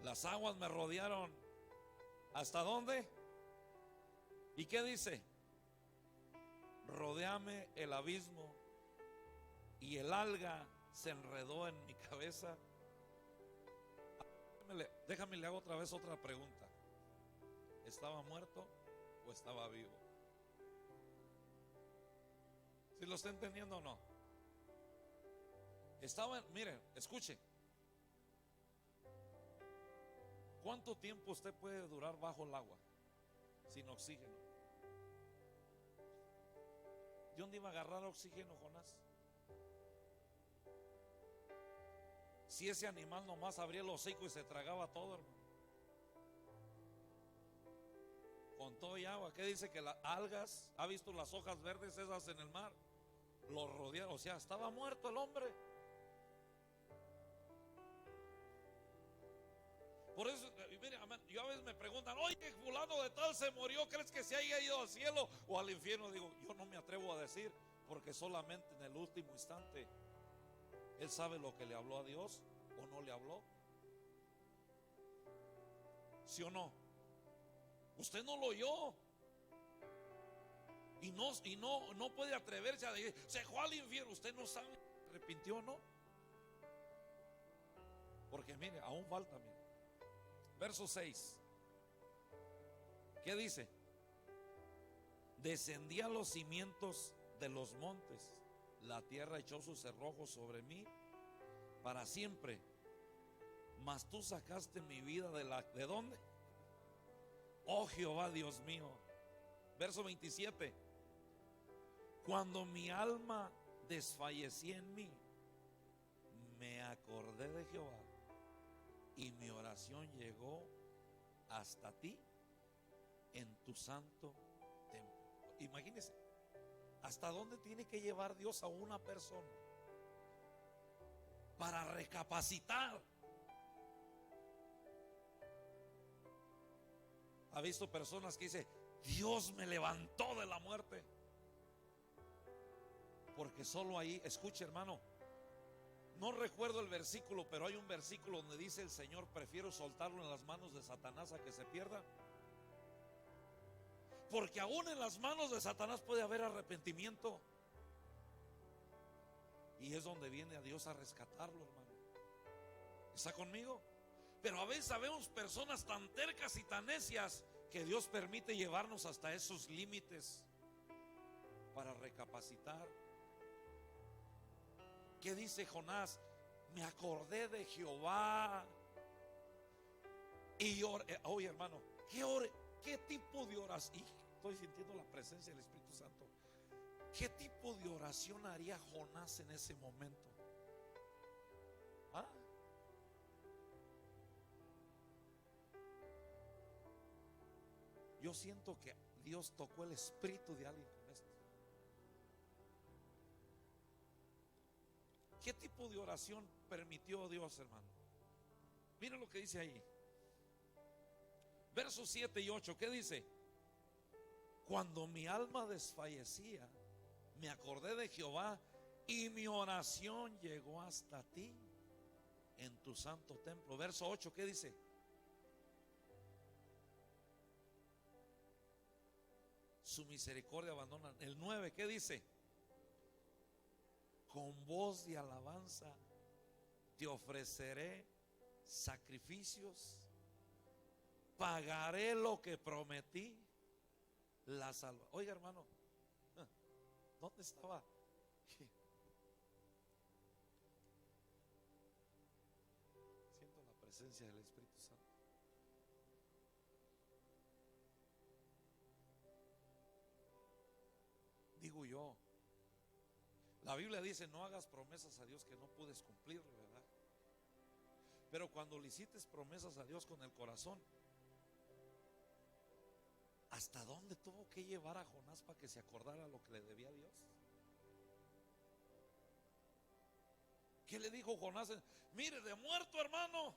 Las aguas me rodearon. ¿Hasta dónde? ¿Y qué dice? Rodéame el abismo y el alga se enredó en mi cabeza. Déjame, le hago otra vez otra pregunta. ¿Estaba muerto o estaba vivo? ¿Si lo está entendiendo o no? Miren, escuche. ¿Cuánto tiempo usted puede durar bajo el agua sin oxígeno? ¿De dónde iba a agarrar oxígeno Jonás? Si ese animal nomás abría el hocico y se tragaba todo, hermano. Con todo y agua. ¿Qué dice? Que las algas, ¿ha visto las hojas verdes esas en el mar? Lo rodearon, o sea, estaba muerto el hombre. Por eso, mire, yo a veces me preguntan, oye, fulano de tal se murió, ¿crees que se haya ido al cielo o al infierno? Digo, yo no me atrevo a decir, porque solamente en el último instante él sabe lo que le habló a Dios o no le habló. ¿Sí o no? Usted no lo oyó. Y no puede atreverse a decir, se fue al infierno. Usted no sabe si se arrepintió o no. Porque mire, aún falta, mire. Verso 6. ¿Qué dice? Descendí a los cimientos de los montes, la tierra echó sus cerrojos sobre mí para siempre. Mas tú sacaste mi vida ¿de dónde? Oh Jehová Dios mío. Verso 27. Cuando mi alma desfallecía en mí, me acordé de Jehová y mi oración llegó hasta ti en tu santo templo. Imagínese, ¿hasta dónde tiene que llevar Dios a una persona para recapacitar? ¿Ha visto personas que dicen, Dios me levantó de la muerte? Porque solo ahí, escuche hermano, no recuerdo el versículo, pero hay un versículo donde dice el Señor, prefiero soltarlo en las manos de Satanás a que se pierda. Porque aún en las manos de Satanás puede haber arrepentimiento. Y es donde viene a Dios a rescatarlo, hermano. ¿Está conmigo? Pero a veces sabemos personas tan tercas y tan necias que Dios permite llevarnos hasta esos límites para recapacitar. ¿Qué dice Jonás? Me acordé de Jehová y oré. Oye hermano, ¿qué tipo de oración? Estoy sintiendo la presencia del Espíritu Santo. ¿Qué tipo de oración haría Jonás en ese momento? ¿Ah? Yo siento que Dios tocó el espíritu de alguien con esto. ¿Qué tipo de oración permitió Dios, hermano? Miren lo que dice ahí. Versos 7 y 8, ¿qué dice? Cuando mi alma desfallecía, me acordé de Jehová y mi oración llegó hasta ti en tu santo templo. Verso 8, ¿qué dice? Su misericordia abandona. El 9, ¿qué dice? Con voz de alabanza te ofreceré sacrificios, pagaré lo que prometí, la salva. Oiga hermano, ¿dónde estaba? Siento la presencia del Espíritu Santo. Digo yo, la Biblia dice, no hagas promesas a Dios que no puedes cumplir, ¿verdad? Pero cuando le hiciste promesas a Dios con el corazón, ¿hasta dónde tuvo que llevar a Jonás para que se acordara lo que le debía a Dios? ¿Qué le dijo Jonás? Mire, de muerto hermano,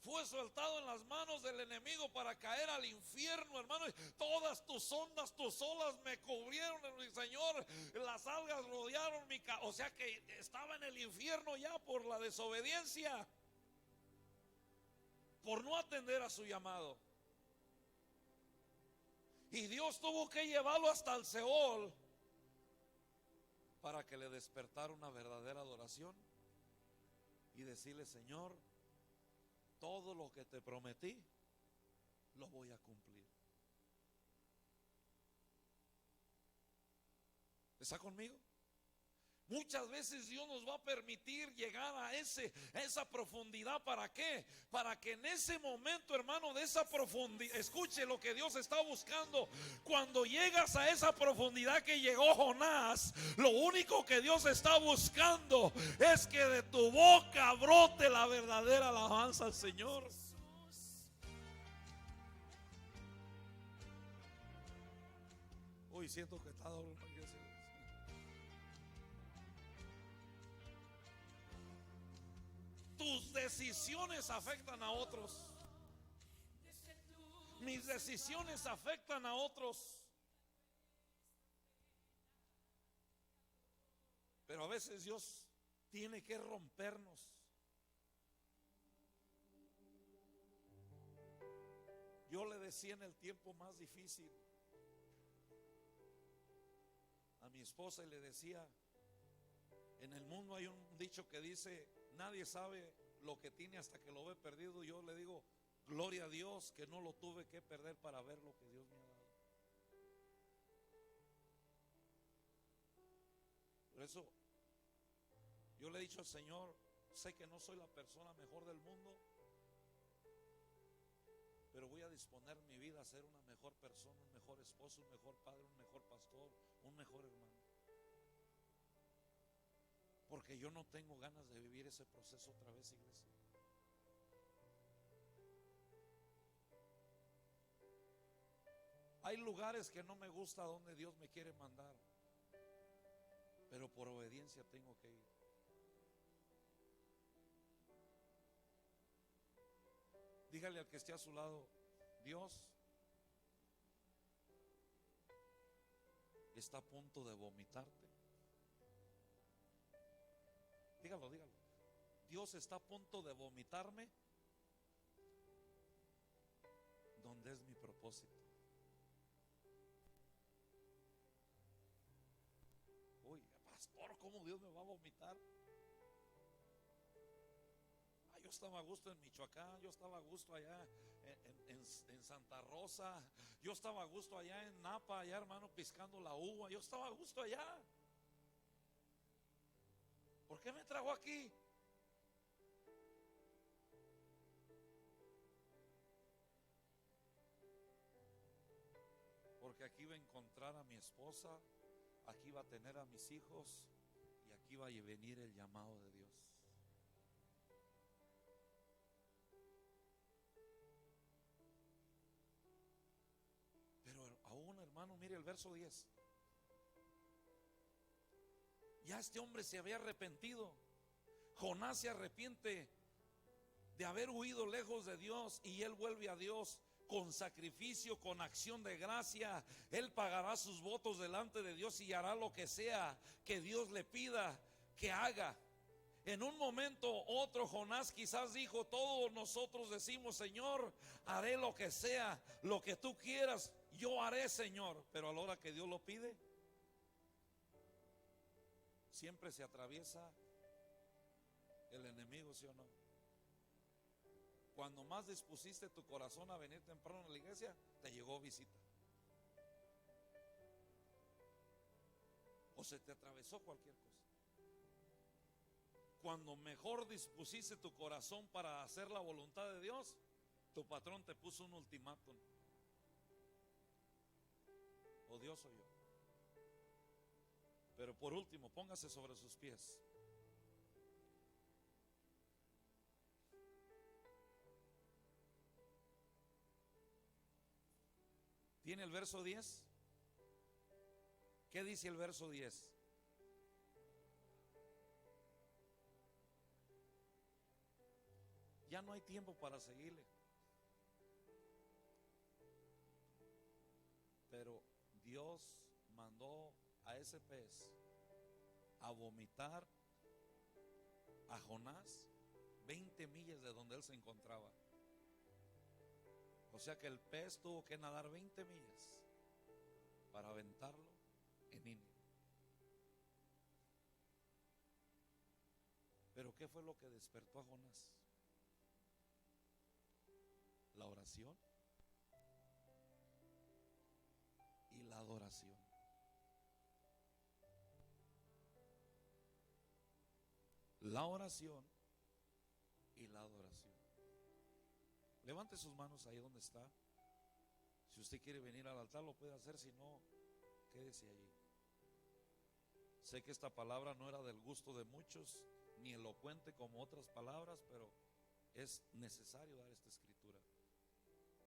fue soltado en las manos del enemigo para caer al infierno, hermano. Todas tus ondas, tus olas me cubrieron, Señor. Las algas rodearon mi casa. O sea que estaba en el infierno ya por la desobediencia, por no atender a su llamado. Y Dios tuvo que llevarlo hasta el Seol para que le despertara una verdadera adoración y decirle: Señor, todo lo que te prometí lo voy a cumplir. ¿Está conmigo? Muchas veces Dios nos va a permitir llegar a esa profundidad. ¿Para qué? Para que en ese momento, hermano, de esa profundidad, escuche lo que Dios está buscando. Cuando llegas a esa profundidad que llegó Jonás, lo único que Dios está buscando es que de tu boca brote la verdadera alabanza al Señor. Hoy siento que está duro. Tus decisiones afectan a otros. Mis decisiones afectan a otros. Pero a veces Dios tiene que rompernos. Yo le decía en el tiempo más difícil a mi esposa, y le decía: en el mundo hay un dicho que dice: nadie sabe lo que tiene hasta que lo ve perdido. Yo le digo: gloria a Dios que no lo tuve que perder para ver lo que Dios me ha dado. Por eso yo le he dicho al Señor: sé que no soy la persona mejor del mundo, pero voy a disponer mi vida a ser una mejor persona, un mejor esposo, un mejor padre, un mejor pastor, un mejor hermano. Porque yo no tengo ganas de vivir ese proceso otra vez, iglesia. Hay lugares que no me gusta donde Dios me quiere mandar, pero por obediencia tengo que ir. Dígale al que esté a su lado: Dios está a punto de vomitarte. Dígalo, dígalo. Dios está a punto de vomitarme donde es mi propósito. Uy, pastor, ¿cómo Dios me va a vomitar? Yo estaba a gusto en Michoacán, yo estaba a gusto allá en Santa Rosa, yo estaba a gusto allá en Napa, allá, hermano, piscando la uva. Yo estaba a gusto allá. ¿Por qué me trajo aquí? Porque aquí va a encontrar a mi esposa, aquí va a tener a mis hijos, y aquí va a venir el llamado de Dios. Pero aún, hermano, mire el verso 10. Ya este hombre se había arrepentido. Jonás se arrepiente de haber huido lejos de Dios, y él vuelve a Dios con sacrificio, con acción de gracia. Él pagará sus votos delante de Dios y hará lo que sea que Dios le pida que haga. En un momento otro, Jonás quizás dijo: todos nosotros decimos: Señor, haré lo que sea, lo que tú quieras, yo haré, Señor. Pero a la hora que Dios lo pide, siempre se atraviesa el enemigo, ¿sí o no? Cuando más dispusiste tu corazón a venir temprano a la iglesia, te llegó visita. O se te atravesó cualquier cosa. Cuando mejor dispusiste tu corazón para hacer la voluntad de Dios, tu patrón te puso un ultimátum: o Dios o yo. Pero por último, póngase sobre sus pies. ¿Tiene el verso 10? ¿Qué dice el verso 10? ya no hay tiempo para seguirle. Pero Dios mandó a ese pez a vomitar a Jonás 20 millas de donde él se encontraba. O sea que el pez tuvo que nadar 20 millas para aventarlo en Nínive. Pero ¿qué fue lo que despertó a Jonás? La oración y la adoración. La oración y la adoración. Levante sus manos ahí donde está. Si usted quiere venir al altar lo puede hacer, si no, quédese allí. Sé que esta palabra no era del gusto de muchos, ni elocuente como otras palabras, pero es necesario dar este escrito.